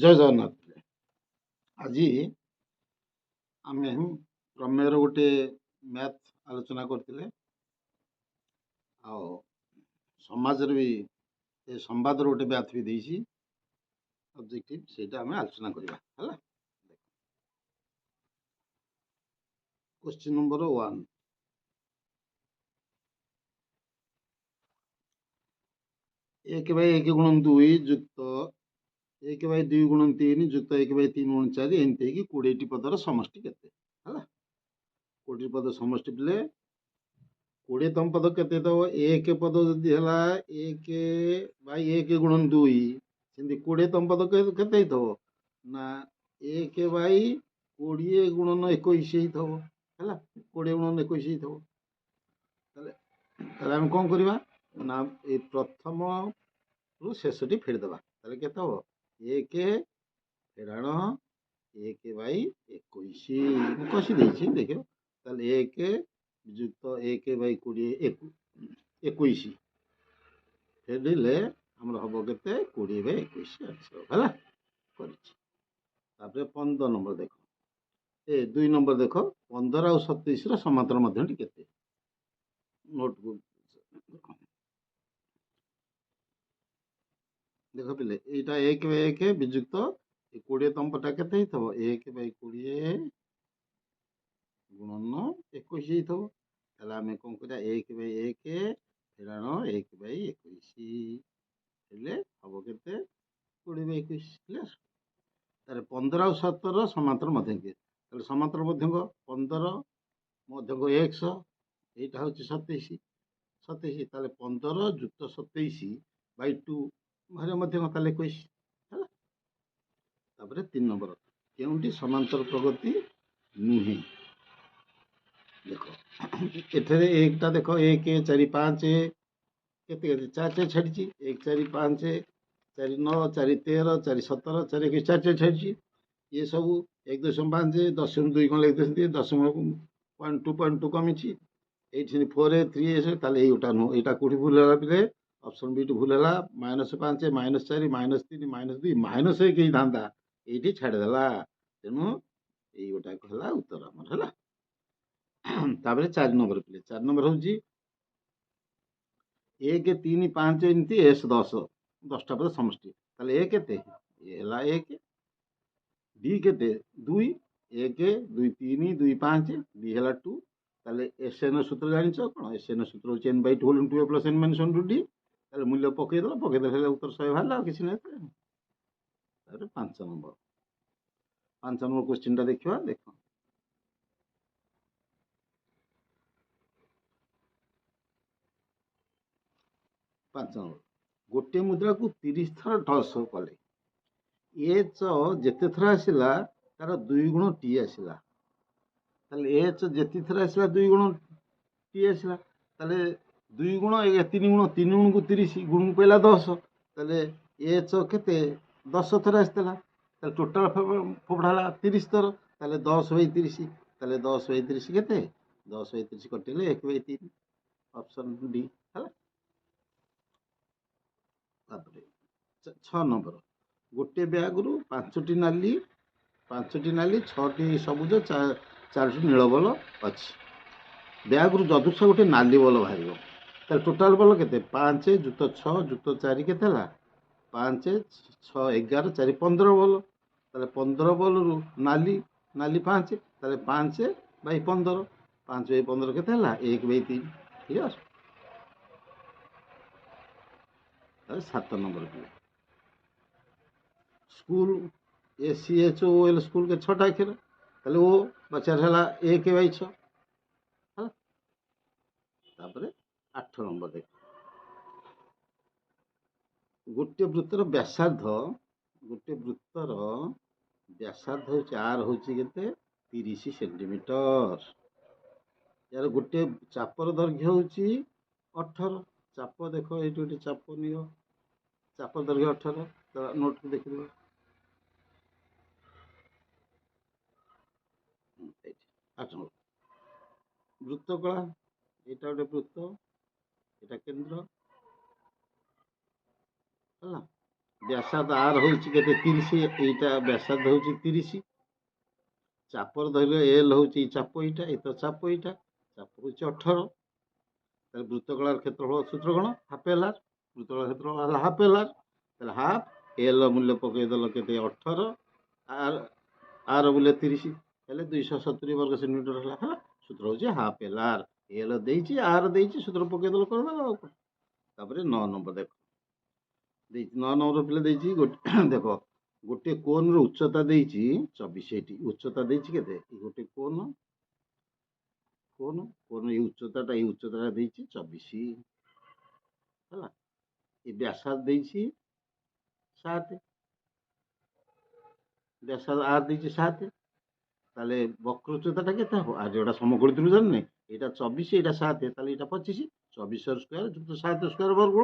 ଜୟ ଜଗନ୍ନାଥ। ଆଜି ଆମେ ପ୍ରମେୟର ଗୋଟେ ମ୍ୟାଥ ଆଲୋଚନା କରିଥିଲେ ଆଉ ସମାଜରେ ବି ଏ ସମ୍ବାଦର ଗୋଟେ ମ୍ୟାଥ ବି ଦେଇଛି ଅବଜେକ୍ଟିଭ, ସେଇଟା ଆମେ ଆଲୋଚନା କରିବା ହେଲା। କ୍ୱେଶ୍ଚିନ୍ ନମ୍ବର 1, ଏକ ବାଇ ଏକ ଗୁଣ ଦୁଇ ଯୁକ୍ତ ଏକ ବାଇ ଦୁଇ ଗୁଣ ତିନି ଯୁକ୍ତ ଏକ ବାଇ ତିନି ଗୁଣ ଚାରି ଏମିତି ହେଇକି 20ଟି ପଦର ସମଷ୍ଟି କେତେ ହେଲା। 20ଟି ପଦ ସମଷ୍ଟି ପିଲେ 20ତମ ପଦ କେତେ ଦେବ? ଏକ ପଦ ଯଦି ହେଲା ଏକ ବାଇ ଏକ ଗୁଣ ଦୁଇ, ସେମିତି 20ତମ ପଦ କେତେ ହେଇଥିବ ନା ଏକ ବାଇ 20 ଗୁଣନ 21 ହେଇଥିବ ହେଲା। 20 ଗୁଣନ 21 ହେଇଥିବ। ତାହେଲେ ଆମେ କ'ଣ କରିବା ନା ଏ ପ୍ରଥମରୁ ଶେଷଟି ଫେରିଦେବା। ତାହେଲେ କେତେ ହବ? ଏକ ଫେରାଣ ଏକ ବାଇ 21 ମୁଁ କଷି ଦେଇଛି ଦେଖିବ। ତାହେଲେ ଏକ ଯୁକ୍ତ ଏକ ବାଇ 21 ଫେରିଲେ ଆମର ହବ କେତେ? 20 ବାଇ 21 ଆସିବ ହେଲା। କରିଛି। ତାପରେ 15 ନମ୍ବର ଦେଖ, 2 ନମ୍ବର ଦେଖ, 15 ଆଉ 27ର ସମାନ୍ତର ମଧ୍ୟଟି କେତେ? ନୋଟବୁକ୍ ଦେଖ ପିଲେ, ଏଇଟା 1 ବାଇ 1 ବିଯୁକ୍ତ 20ତମ ପଟା କେତେ ହେଇଥିବ? 1 ବାଇ 20 ଗୁଣନ 21 ହେଇଥିବ। ତାହେଲେ ଆମେ କ'ଣ କରିବା? 1 ବାଇ 1 ଫେରାଣ 1 ବାଇ 21 ହେଲେ ହବ କେତେ? 20 ବାଇ 21 କ୍ଲିୟର। ତାହେଲେ 15 ଆଉ 17ର ସମାନ୍ତର ମଧ୍ୟଙ୍କ, ତାହେଲେ ସମାନ୍ତର ମଧ୍ୟଙ୍କ 15 ମଧ୍ୟଙ୍କ x, এইটা হচ্ছে 27, তাহলে 15 যুক্ত 27 বাই 2 ভারে ମଧ୍ୟଙ୍କ ତାହେଲେ 21 ହେଲା। ତାପରେ 3 ନମ୍ବର, କେଉଁଟି ସମାନ୍ତର ପ୍ରଗତି ନୁହେଁ? ଦେଖ ଏଠାରେ ଏକଟା ଦେଖ, 1 4 5 କେତେ କେତେ 4 4 ଛାଡ଼ିଛି। 1 4 5 4 9 4 13 4 17 4 21 4 4 ଛାଡ଼ିଛି। ଇଏ ସବୁ 1.5 10.2 କ'ଣ ଲେଖିଦେଇଛନ୍ତି? 0.2 କମିଛି। এইটি 4 3 এসে, তাহলে এইটা নু, এইটা কোটি ভুল হলা পিলে অপশন বিটি ভুল হলা। -5 -4 -3 -3 -2 -1 কেই ধান্দা এইটি ছাড়িদেলা, তেণু এই গোটা হলা উত্তর আমার ହେଲା। তারপরে 4 নম্বর পিলে, 4 নম্বর হচ্ছে 1 3 5 এমতি s 10টা পদ সমষ্টি। তাহলে a কেতে? এ হলা 1, b কেতে? 2, 1 2 3 2 5 b হলা 2। তাহলে এসএন সূত্র জানিছ কোন? এসএন সূত্র হচ্ছে n by 2 whole into a plus n minus 1 two d। তাহলে মূল্য পকাইদেলে হেলে উত্তর 100 বাহারা, আর কিছু নাই। তারপরে 5 নম্বর, 5 নম্বর কোশ্চেনটা দেখিবা। দেখো 5 নম্বর, গোটে মুদ্রাକୁ 30 ଥର ଟସ୍ କଲେ ଏଚ୍ ଯେତେ ଥର ଆସିଲା ତାର 2 ଗୁଣ ଟି ଆସିଲା। তাহলে এচ যেতে থর আসলা 2 গুণ টি আসলা। তাহলে 2 গুণ 3 গুণ 3 গুণକୁ 30 গুণକୁ পেলা 10। তাহলে এচ কেতে? 10 থর আসলা। তাহলে টোটাল ফোপড়া হলা 30 থর। তাহলে 10 বাই 30, তাহলে 10 বাই 30 কেতে? 10 বাই 30 কটিলে 1 বাই 3, অপশন ডি ହେଲା। তারপরে 6 নম্বর, গোটে ব্যাগରୁ 5টি ନାଲି 6ଟି ସବୁଜ 4ଟି ନୀଳ ବଲ ଅଛି। ବ୍ୟାଗରୁ ଯଦୁର୍ଥ ଗୋଟେ ନାଲି ବଲ ବାହାରିବ। ତାହେଲେ ଟୋଟାଲ ବଲ କେତେ? 5 ଯୁକ୍ତ 6 ଯୁକ୍ତ 4 କେତେ ହେଲା? 5 6 11 4 15 ବଲ। ତାହେଲେ 15 ବଲରୁ ନାଲି 5, ତାହେଲେ 5 ବାଇ 15, 5 ବାଇ 15 କେତେ ହେଲା? 1 ବାଇ 3 କ୍ଲିୟର। ତାହେଲେ 7 নম্বর ପିଲା, স্কুল SCHOL স্কুল के 6টা অক্ষর, তাহলে ও বাচ্চার ହେଲା 1 বাই 6 ହେଲା। তারপরে 8 নম্বর দেখ, গোটে বৃত্তর ব্যাসার্ধ হচ্ছে আর হচ্ছে কেতে? 30 সেন্টিমিটর। यार गोटे चापर दैर्घ्य हूँ 18। चाप देख ये गोटे चाप नियो, चाप दैर्घ्य 18। नोट को देखिए 8 নম্বর, বৃত্তকলা এটা গোटे বৃত্ত, এটা কেন্দ্র ହେଲା। ବ୍ୟାସାର୍ଧ ଆର ହେଉଛି କେତେ 30, ଏଇଟା ବ୍ୟାସାର୍ଧ ହେଉଛି 30। ଚାପର ଧରିଲ ଏଲ୍ ହେଉଛି ଚାପ ଏଇଟା, ଏ ତ ଚାପ ଏଇଟା, ଚାପ ହେଉଛି 18। ତାହେଲେ ବୃତ୍ତକଳାର କ୍ଷେତ୍ରଫଳ ସୂତ୍ର କ'ଣ? Half L R. ବୃତ୍ତକଳାର କ୍ଷେତ୍ରଫଳ ହେଲା ହାଫ୍ ଏଲ୍ ଆର୍। ତାହେଲେ ହାଫ୍ ଏଲ୍ ମୂଲ୍ୟ ପକାଇଦେଲ କେତେ 18, ଆର ମୂଲ୍ୟ 30, ହେଲେ 270 ବର୍ଗ ସେଣ୍ଟିମିଟର ହେଲା। ହେଲା, ସୂତ୍ର ହେଉଛି ହାଫ୍ ଏଲ୍ ଆର୍। ଏଲ୍ ଦେଇଛି, ଆର ଦେଇଛି, ସୂତ୍ର ପକାଇଦେଲ କରିଦେଲ ଆଉ କ'ଣ। ତାପରେ 9 ନମ୍ବର ଦେଖ ଦେଇଛି, 9 ନମ୍ବର ପିଲା ଦେଇଛି ଗୋଟେ ଦେଖ, ଗୋଟିଏ କୋନ୍ର ଉଚ୍ଚତା ଦେଇଛି 24। ଏଠି ଉଚ୍ଚତା ଦେଇଛି କେତେ? ଗୋଟେ କୋନ୍ ଏଇ ଉଚ୍ଚତାଟା ଦେଇଛି 24। ହେଲା, ଏ ବ୍ୟାସାର୍ଧ ଦେଇଛି 7, ବ୍ୟାସାର୍ଧ ଆର ଦେଇଛି 7। ତାହେଲେ ବକ୍ର ଉଚ୍ଚତାଟା କେତେ ହବ? আর ଯୋଉଟା ସମକୋଣୀ ତ୍ରିଭୁଜ ନାହିଁ, ଏଇଟା 24, ଏଇଟା 7, ତାହେଲେ ଏଇଟା 25। 24 ସ୍କୋୟାର ଯୁକ୍ତ 7 ସ୍କୋୟାର ବର୍ଗ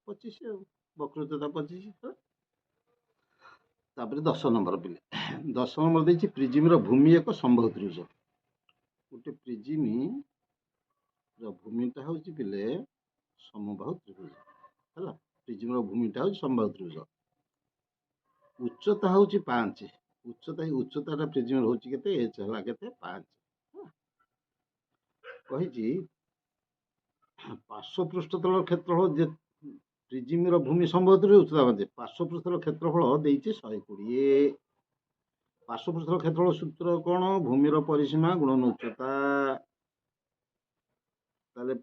25 ଆଉ ବକ୍ର ଉଚ୍ଚତା 25। ତାପରେ 10 ନମ୍ବର ପିଲେ, 10 ନମ୍ବର ଦେଇଛି ପ୍ରିଜିମର ଭୂମି ଏକ ସମବାହୁ ତ୍ରିଭୁଜ। ଗୋଟେ ପ୍ରିଜିମର ଭୂମିଟା ହେଉଛି ପିଲେ ସମବାହୁ ତ୍ରିଭୁଜ। ହେଲା, ପ୍ରିଜିମର ଭୂମିଟା ହେଉଛି ସମବାହୁ ତ୍ରିଭୁଜ। ଉଚ୍ଚତା ହେଉଛି 5। ଉଚ୍ଚତାଟା ପ୍ରିଜିମର ହେଉଛି କେତେ? ଏଚ୍ ହେଲା କେତେ? 5। କହିଛି ପାର୍ଶ୍ୱ ପୃଷ୍ଠତଳ କ୍ଷେତ୍ରଫଳ ପ୍ରିଜିମର ଭୂମି ସମବାହୁ ତ୍ରିଭୁଜ ଉଚ୍ଚତା 5, ପାର୍ଶ୍ୱ ପୃଷ୍ଠତଳ କ୍ଷେତ୍ରଫଳ ଦେଇଛି 120। ପାର୍ଶ୍ୱ ପୃଷ୍ଠତଳ କ୍ଷେତ୍ରଫଳ ସୂତ୍ର କ'ଣ? ଭୂମିର ପରିସୀମା ଗୁଣନ ଉଚ୍ଚତା। ତାହେଲେ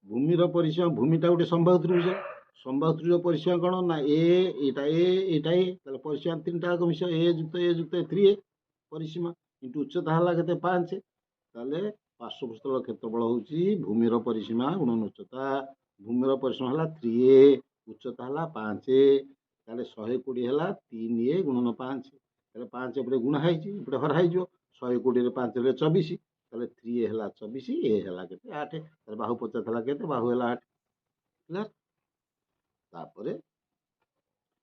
ଭୂମିର ପରିସୀମା, ଭୂମିଟା ଗୋଟେ ସମବାହୁ ତ୍ରିଭୁଜ, ସମବାହୁ ତ୍ରିଭୁଜ ପରିସୀମା କ'ଣ? ନା ଏଇଟା ଏଇଟା ତାହେଲେ ପରିସୀମା ତିନିଟା ଯାକ ମିଶିବ, ଏ ଯୁକ୍ତ 3a ପରିସୀମା କିନ୍ତୁ ଉଚ୍ଚତା ହେଲା କେତେ? 5। ତାହେଲେ ପାର୍ଶ୍ୱ ପୃଷ୍ଠତଳ କ୍ଷେତ୍ରଫଳ ହେଉଛି ଭୂମିର ପରିସୀମା ଗୁଣନ ଉଚ୍ଚତା। ଭୂମିର ପରିସୀମା ହେଲା 3a, ଉଚ୍ଚତା ହେଲା 5। ତାହେଲେ 120 ହେଲା 3a ଗୁଣନ 5। ତାହେଲେ 5 ଏପଟେ ଗୁଣା ହେଇଛି, ଏପଟେ ହରା ହେଇଯିବ। 120ରେ 5 ହେଲେ 24, ତାହେଲେ 3a ହେଲା 24, a ହେଲା କେତେ? 8। ତାହେଲେ ବାହୁ 50 ହେଲା କେତେ? ବାହୁ ହେଲା 8। କ୍ଲିୟର? ତାପରେ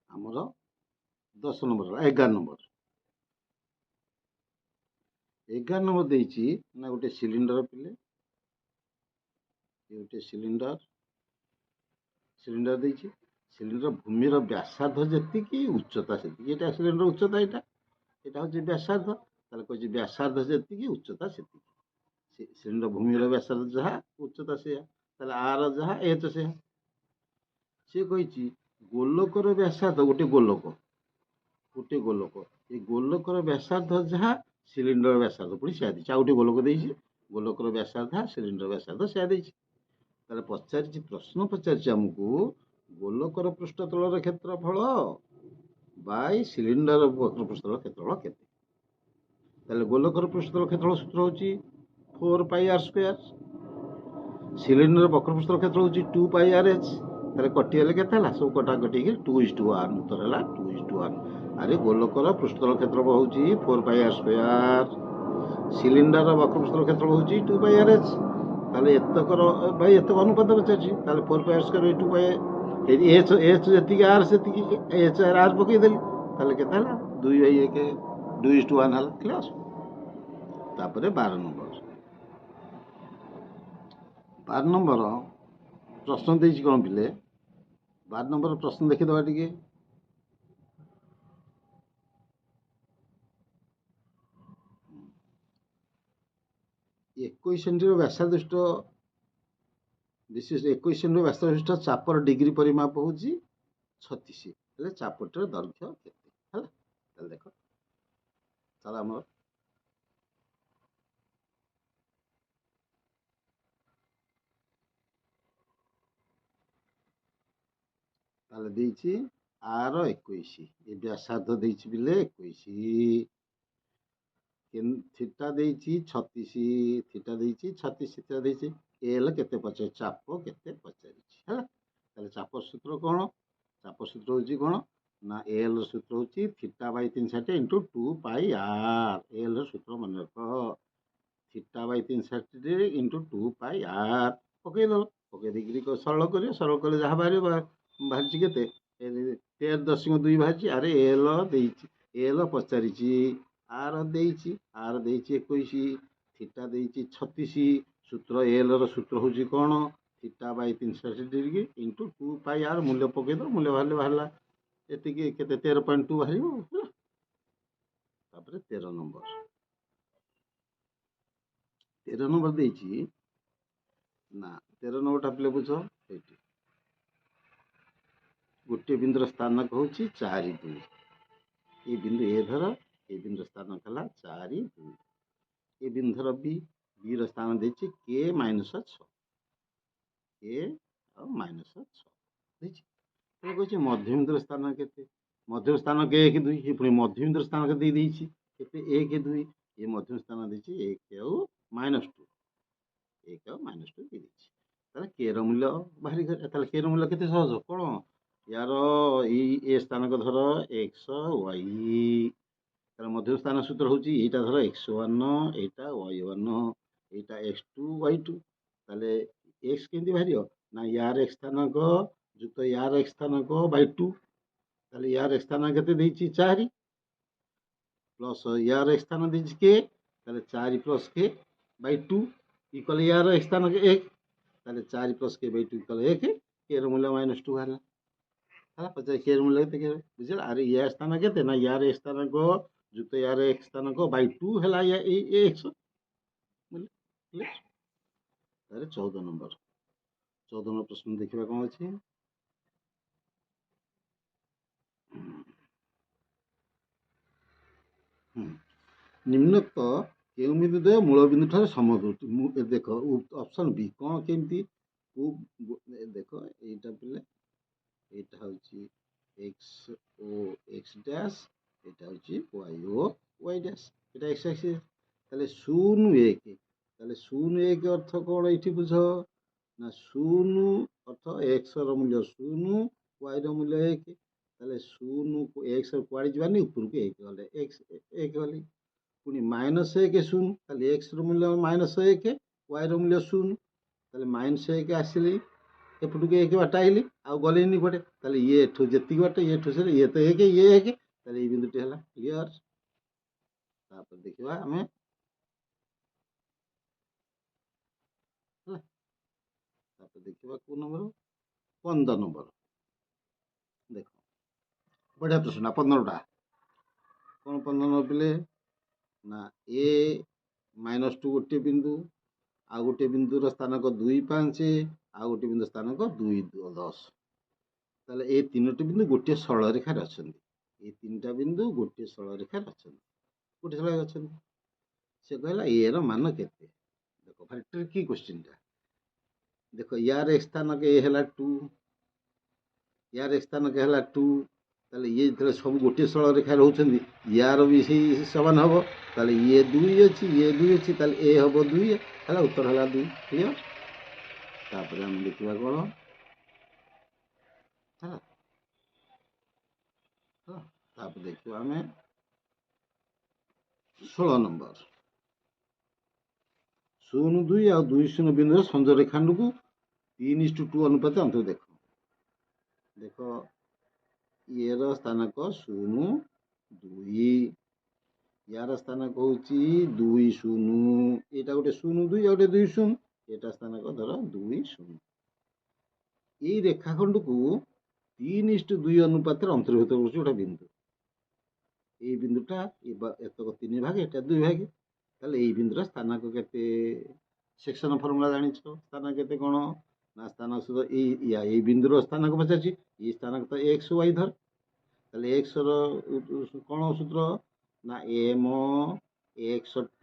ଆମର 10 ନମ୍ବର ହେଲା 11 ନମ୍ବର। 11 ନମ୍ବର ଦେଇଛି ନା ଗୋଟେ ସିଲିଣ୍ଡର ପିଲେ, ଗୋଟେ ସିଲିଣ୍ଡର ଦେଇଛି। ସିଲିଣ୍ଡର ଭୂମିର ବ୍ୟାସାର୍ଧ ଯେତିକି ଉଚ୍ଚତା ସେତିକି। ଏଇଟା ସିଲିଣ୍ଡର ଉଚ୍ଚତା, ଏଇଟା ହେଉଛି ବ୍ୟାସାର୍ଧ। ତାହେଲେ କହିଛି ବ୍ୟାସାର୍ଧ ଯେତିକି ଉଚ୍ଚତା ସେତିକି। ସିଲିଣ୍ଡର ଭୂମିର ବ୍ୟାସାର୍ଧ ଯାହା ଉଚ୍ଚତା ସେୟା, ତାହେଲେ ଆର ଯାହା ଏଚ୍ ସେୟା। ସେ କହିଛି ଗୋଲକର ବ୍ୟାସାର୍ଧ, ଗୋଟେ ଗୋଲକ ଏ ଗୋଲକର ବ୍ୟାସାର୍ଧ ଯାହା ସିଲିଣ୍ଡର ବ୍ୟାସାର୍ଧ ପୁଣି ସେୟା ଦେଇଛି। ଆଉ ଗୋଟେ ଗୋଲକ ଦେଇଛି, ଗୋଲକର ବ୍ୟାସାର୍ଧ ସିଲିଣ୍ଡର ବ୍ୟାସାର୍ଧ ସେୟା ଦେଇଛି। ତାହେଲେ ପ୍ରଶ୍ନ ପଚାରିଛି ଆମକୁ ଗୋଲକର ପୃଷ୍ଠତଳର କ୍ଷେତ୍ରଫଳ ବାଇ ସିଲିଣ୍ଡର ପୃଷ୍ଠତଳ କ୍ଷେତ୍ରଫଳ କେତେ? ତାହେଲେ ଗୋଲକର ପୃଷ୍ଠତଳ କ୍ଷେତ୍ରଫଳ ସୂତ୍ର ହେଉଛି 4πr²। ସିଲିଣ୍ଡର ବକ୍ର ପୃଷ୍ଠତଳ କ୍ଷେତ୍ର ହେଉଛି 2πrh। ତାହେଲେ କଟିଗଲେ କେତେ ହେଲା? ସବୁ କଟାକଟି ହେଇକି 2:1। ଉତ୍ତର ହେଲା 2:1। ଆରେ ଗୋଲକର ପୃଷ୍ଠତଳ କ୍ଷେତ୍ରଫଳ ହେଉଛି 4πr², ସିଲିଣ୍ଡର ବକ୍ର ପୃଷ୍ଠତଳ କ୍ଷେତ୍ରଫଳ ହେଉଛି 2πrh। ତାହେଲେ ଏତକର ଭାଇ ଏତକ ଅନୁପାତ ପଚାରିଛି, ତାହେଲେ 4πr² 2π, ଏଚ୍ ଯେତିକି ଆର୍ ସେତିକି, ଏଚ୍ ଆର୍ ପକେଇଦେଲି, ତାହେଲେ କେତେ ହେଲା? 2/1, 2:1 ହେଲା। କ୍ଲିୟର? ତାପରେ 12 ନମ୍ବର ପ୍ରଶ୍ନ ଦେଇଛି କ'ଣ ପିଲେ? 12 ନମ୍ବର ପ୍ରଶ୍ନ ଦେଖିଦେବା ଟିକେ। ଏକୋଇଶ ସେଣ୍ଟିର ବ୍ୟାସାର୍ଧ ବିଶିଷ୍ଟ 21 ସେଣ୍ଟିର ବ୍ୟାସାର୍ଧ ବିଶିଷ୍ଟ ଚାପର ଡିଗ୍ରୀ ପରିମାପ ହେଉଛି 36। ହେଲେ ଚାପଟିର ଦୈର୍ଘ୍ୟ କେତେ? ହେଲା, ତାହେଲେ ଦେଖ, ଚାଲ ଆମର ତାହେଲେ ଦେଇଛି ଆର 21, ଏ ବ୍ୟାସାର୍ଧ ଦେଇଛି ପିଲେ 21, ଥିଟା ଦେଇଛି 36, ଥିଟା ଦେଇଛି 36, ଥିଟା ଦେଇଛି ଏଲ୍ କେତେ ପଚାରିଛି? ଚାପ କେତେ ପଚାରିଛି? ହେଲା, ତାହେଲେ ଚାପ ସୂତ୍ର କ'ଣ? ଚାପ ସୂତ୍ର ହେଉଛି କ'ଣ? ନା ଏଲ୍ ର ସୂତ୍ର ହେଉଛି θ/360 ଇଣ୍ଟୁ 2πr। ଏଲ୍ ର ସୂତ୍ର ମନେ ରଖ, θ/360 ଇଣ୍ଟୁ 2πr। ପକେଇଦେଲ, ପକେଇ ଦେଇକିରି ସରଳ କରିବ, ସରଳ କଲେ ଯାହା ବାହାରିବ, ବାହାରିଛି କେତେ? 13.2 ବାହାରିଛି। ଆରେ ଏଲ୍ ଦେଇଛି, ଏଲ୍ ପଚାରିଛି, ଆର ଦେଇଛି 21, ଥିଟା ଦେଇଛି 36, ସୂତ୍ର ଏଲ୍ ର ସୂତ୍ର ହେଉଛି କ'ଣ? θ/360 ଇଣ୍ଟୁ 2πr। ମୂଲ୍ୟ ପକେଇଦେବ, ମୂଲ୍ୟ ବାହାରିଲେ ବାହାରିଲା ଏତିକି କେତେ 13.2 ବାହାରିବ ହେଲା। ତାପରେ 13 ନମ୍ବର ଦେଇଛି ନା 13 ନମ୍ବରଟା ପିଲେ ବୁଝ। ଏଇଠି ଗୋଟିଏ ବିନ୍ଦୁର ସ୍ଥାନକ ହେଉଛି 4 2। ଏ ବିନ୍ଦୁ ଏ ଧର, ଏ ବିନ୍ଦୁର ସ୍ଥାନକ ହେଲା 4 2। ଏ ବିନ୍ଦୁର ବିର ସ୍ଥାନ ଦେଇଛି k -6, k ଆଉ -6 ଦେଇଛି। ତାହେଲେ କହୁଛି ମଧ୍ୟବିନ୍ଦୁର ସ୍ଥାନ କେତେ? ମଧ୍ୟମ ସ୍ଥାନକ 1 2। ଏ ପୁଣି ମଧ୍ୟବିନ୍ଦୁର ସ୍ଥାନ କେତେ ଦେଇଛି? କେତେ? 1 2। ଏ ମଧ୍ୟମ ସ୍ଥାନ ଦେଇଛି 1 ଆଉ -2। 1 ଆଉ -2 ଦେଇଛି। ତାହେଲେ k ର ମୂଲ୍ୟ ବାହାରି ଗଲା। ତାହେଲେ k ର ମୂଲ୍ୟ କେତେ ସହଜ? କ'ଣ ୟାର ଏଇ ଏ ସ୍ଥାନକ ଧର x y। ତାର ମଧ୍ୟମ ସ୍ଥାନ ସୂତ୍ର ହେଉଛି ଏଇଟା ଧର x1, ଏଇଟା y1, ଏଇଟା x2 y2। ତାହେଲେ x କେମିତି ବାହାରିବ? ନା ୟାର x ସ୍ଥାନକ ଯୁକ୍ତ ୟାର x ସ୍ଥାନକ ବାଇ 2। ତାହେଲେ ୟାର x ସ୍ଥାନ କେତେ ଦେଇଛି? 4 ପ୍ଲସ୍ ୟାର x ସ୍ଥାନ ଦେଇଛି k। ତାହେଲେ 4 + k ବାଇ 2 ଇକ୍ୱାଲ୍ ୟାର x ସ୍ଥାନକ 1। ତାହେଲେ 4 + k ବାଇ 2 ଇକ୍ୱାଲ୍ 1। k ର ମୂଲ୍ୟ -2 ବାହାରିଲା। ହେଲା, ପଚାରେ k ର ମୂଲ୍ୟ କେତେ? ବୁଝିଲା? ଆରେ ୟା ସ୍ଥାନ କେତେ? ନା ୟାର x ସ୍ଥାନକ ଯୁକ୍ତ ୟାର x ସ୍ଥାନକ ବାଇ 2 ହେଲା ଏଇ x ମୂଲ୍ୟ। ତାହେଲେ 14 ନମ୍ବର। 14 ନମ୍ବର ପ୍ରଶ୍ନ ଦେଖିବା କ'ଣ ଅଛି। ନିମ୍ନୋକ୍ତ କେଉଁ ବିନ୍ଦୁ ଦ୍ୱୟ ମୂଳ ବିନ୍ଦୁ ଠାରୁ ସମଦୂରତ୍ୱ? ଦେଖ ଅପସନ୍ ବି କ'ଣ କେମିତି? ଦେଖ ଏଇଟା ପିଲେ, ଏଇଟା ହେଉଛି x ଓ x ଡ୍ୟାସ୍, ଏଇଟା ହେଉଛି y ଓ y ଡ୍ୟାସ୍। ଏଇଟା x ଆକ୍ସିସ୍। ତାହେଲେ 0 1। ତାହେଲେ 0 1 ଅର୍ଥ କ'ଣ ଏଇଠି ବୁଝ? ନା 0 ଅର୍ଥ x ର ମୂଲ୍ୟ 0, y ର ମୂଲ୍ୟ 1। ତାହେଲେ 0 x କୁଆଡ଼େ ଯିବାନି, ଉପରକୁ 1 ଗଲେ x 1 ଗଲି। ପୁଣି -1 0। ତାହେଲେ x ର ମୂଲ୍ୟ -1, y ର ମୂଲ୍ୟ 0। ତାହେଲେ -1 ଆସିଲି, ଏପଟକୁ 1 ବାଟ ଆଇଲି, ଆଉ ଗଲିନି କୁଆଡ଼େ। ତାହେଲେ ଇଏ ଏଠୁ ଯେତିକି ବାଟ, ଇଏ ଏଠୁ ସେ ଇଏ ତ 1, ଇଏ 1। ତାହେଲେ ଏଇ ବିନ୍ଦୁଟି ହେଲା କ୍ଲିୟର। ତାପରେ ଦେଖିବା ଆମେ ହେଲା। ତାପରେ ଦେଖିବା କୋଉ ନମ୍ବର? 15 ନମ୍ବର। ଦେଖ ବଢ଼ିଆ ପ୍ରଶ୍ନ। 15ଟା କ'ଣ? 15 ନମ୍ବର ପିଲେ ନା a -2 ଗୋଟିଏ ବିନ୍ଦୁ, ଆଉ ଗୋଟିଏ ବିନ୍ଦୁର ସ୍ଥାନକ 2 5, ଆଉ ଗୋଟିଏ ବିନ୍ଦୁ ସ୍ଥାନକ 2 10। ତାହେଲେ ଏ ତିନୋଟି ବିନ୍ଦୁ ଗୋଟିଏ ସରଳ ରେଖାରେ ଅଛନ୍ତି। ଏ ତିନିଟା ବିନ୍ଦୁ ଗୋଟିଏ ସରଳ ରେଖାରେ ଅଛନ୍ତି, ଗୋଟିଏ ସରଳ ରେଖାରେ ଅଛନ୍ତି। ସେ କହିଲା ଏ ର ମାନ କେତେ? ଦେଖ ଭାରି ଟ୍ରିକି କୋଶ୍ଚିନ୍ଟା। ଦେଖ ୟାର x ସ୍ଥାନକ ଏ ହେଲା 2, ୟାର x ସ୍ଥାନକ ହେଲା 2। ତାହେଲେ ଇଏ ଯେତେବେଳେ ସବୁ ଗୋଟିଏ ସରଳ ରେଖାରେ ରହୁଛନ୍ତି, ୟାର ବି ସେଇ ସମାନ ହବ। ତାହେଲେ ଇଏ 2 ଅଛି, ଇଏ 2 ଅଛି, ତାହେଲେ ଏ ହବ 2 ହେଲା। ଉତ୍ତର ହେଲା 2। କ୍ଲିୟର। ତାପରେ ଆମେ ଦେଖିବା କ'ଣ ହେଲା। ତାପରେ ଦେଖିବା ଆମେ 16 ନମ୍ବର। 0 2 ଆଉ 2 0 ବିନ୍ଦୁର ସଂଯୋଗ ରେଖାଖଣ୍ଡକୁ 3:2 ଅନୁପାତ ଅନ୍ତର ଦେଖ। ଦେଖ ଇଏର ସ୍ଥାନକ 0 2, ୟାର ସ୍ଥାନକ ହେଉଛି 2 0। ଏଇଟା ଗୋଟେ 0 2 ଆଉ ଗୋଟେ 2 0। ଏଇଟା ସ୍ଥାନକ ଧର 2 0। ଏଇ ରେଖାଖଣ୍ଡକୁ 3:2 ଅନୁପାତରେ ଅନ୍ତର୍ଭୁକ୍ତ କରୁଛି ଗୋଟେ ବିନ୍ଦୁ। ଏଇ ବିନ୍ଦୁଟା ଏତକ 3 ଭାଗ, ଏଟା 2 ଭାଗ। ତାହେଲେ ଏଇ ବିନ୍ଦୁର ସ୍ଥାନାଙ୍କ କେତେ? ସେକ୍ସନ ଫର୍ମୁଲା ଜାଣିଛ। ସ୍ଥାନାଙ୍କ କେତେ କ'ଣ? ନା ସ୍ଥାନାଙ୍କ ସୂତ୍ର ଏଇ ବିନ୍ଦୁର ସ୍ଥାନାଙ୍କ ପଚାରିଛି। ଏଇ ସ୍ଥାନାଙ୍କ ତ x y ଧର। ତାହେଲେ x ର କ'ଣ ସୂତ୍ର? ନା m x2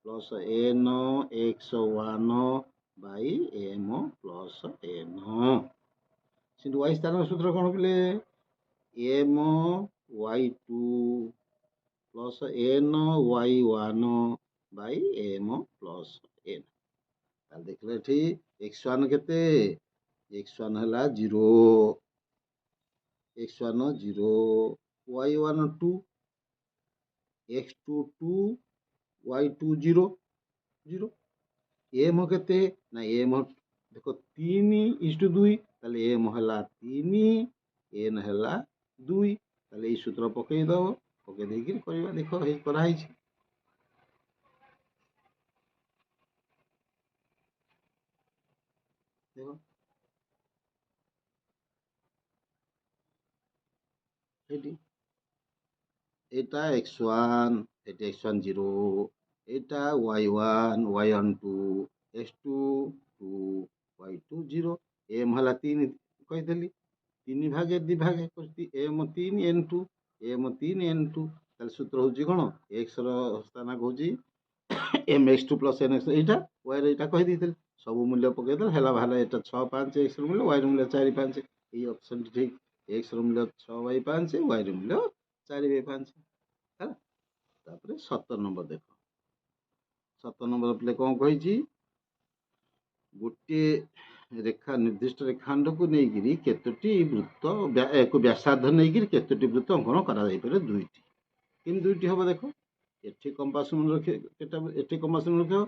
plus n x1 Bai m plus n। କିନ୍ତୁ y ସ୍ଥାନକ ସୂତ୍ର କ'ଣ ପିଲେ? m y2 plus n y1 Bai m plus n। ତାହେଲେ ଦେଖିଲେ ଏଠି x1 କେତେ? x1 ହେଲା 0, x1 0, y1 2, x2 2, y2 0 0। m କେତେ? ନା m ଦେଖ 3:2। ତାହେଲେ m ହେଲା 3, n ହେଲା 2। ତାହେଲେ ଏଇ ସୂତ୍ର ପକେଇ ଦେବ। ପକେଇ ଦେଇକିରି କରିବା। ଦେଖ କରାହେଇଛି। ଦେଖ এটি এটা x1, এটি x1 0, এটা y1 y1 2, x2 2, y2 0, m ହେଲା 3 କହିଦେଲି, 3 ଭାଗେ 2 ଭାଗେ କରିଛି m3 n2, m3 n2। ତାହେଲେ ସୂତ୍ର ହେଉଛି କ'ଣ, x ର ସ୍ଥାନାଙ୍କ ହେଉଛି mx2 ପ୍ଲସ୍ nx, এইটা y ର এইଟା କହିଦେଇଥିଲି, ସବୁ ମୂଲ୍ୟ ପକେଇଦେଲେ ହେଲା, ବାହାରିଲା ଏଇଟା 6 5 x ର ମୂଲ୍ୟ, y ର ମୂଲ୍ୟ 4 5। ଏଇ ଅପସନ୍ଟି ଠିକ୍, x ର ମୂଲ୍ୟ 6/5, y ର ମୂଲ୍ୟ 4/5 ହେଲା। ତାପରେ 17 ନମ୍ବର ଦେଖ, 17 ନମ୍ବର ପିଲେ କ'ଣ କହିଛି, ଗୋଟିଏ ରେଖା ନିର୍ଦ୍ଦିଷ୍ଟ ରେଖାଖଣ୍ଡକୁ ନେଇକିରି କେତୋଟି ବୃତ୍ତ, ଏକ ବ୍ୟାସାର୍ଦ୍ଧ ନେଇକିରି କେତୋଟି ବୃତ୍ତ ଅଙ୍କନ କରାଯାଇପାରେ, 2ଟି। କେମିତି 2ଟି ହବ ଦେଖ, ଏଠି କମ୍ପାସ ମନେ ରଖି, ଏଠି କମ୍ପାସ ମନେ ରଖିବ,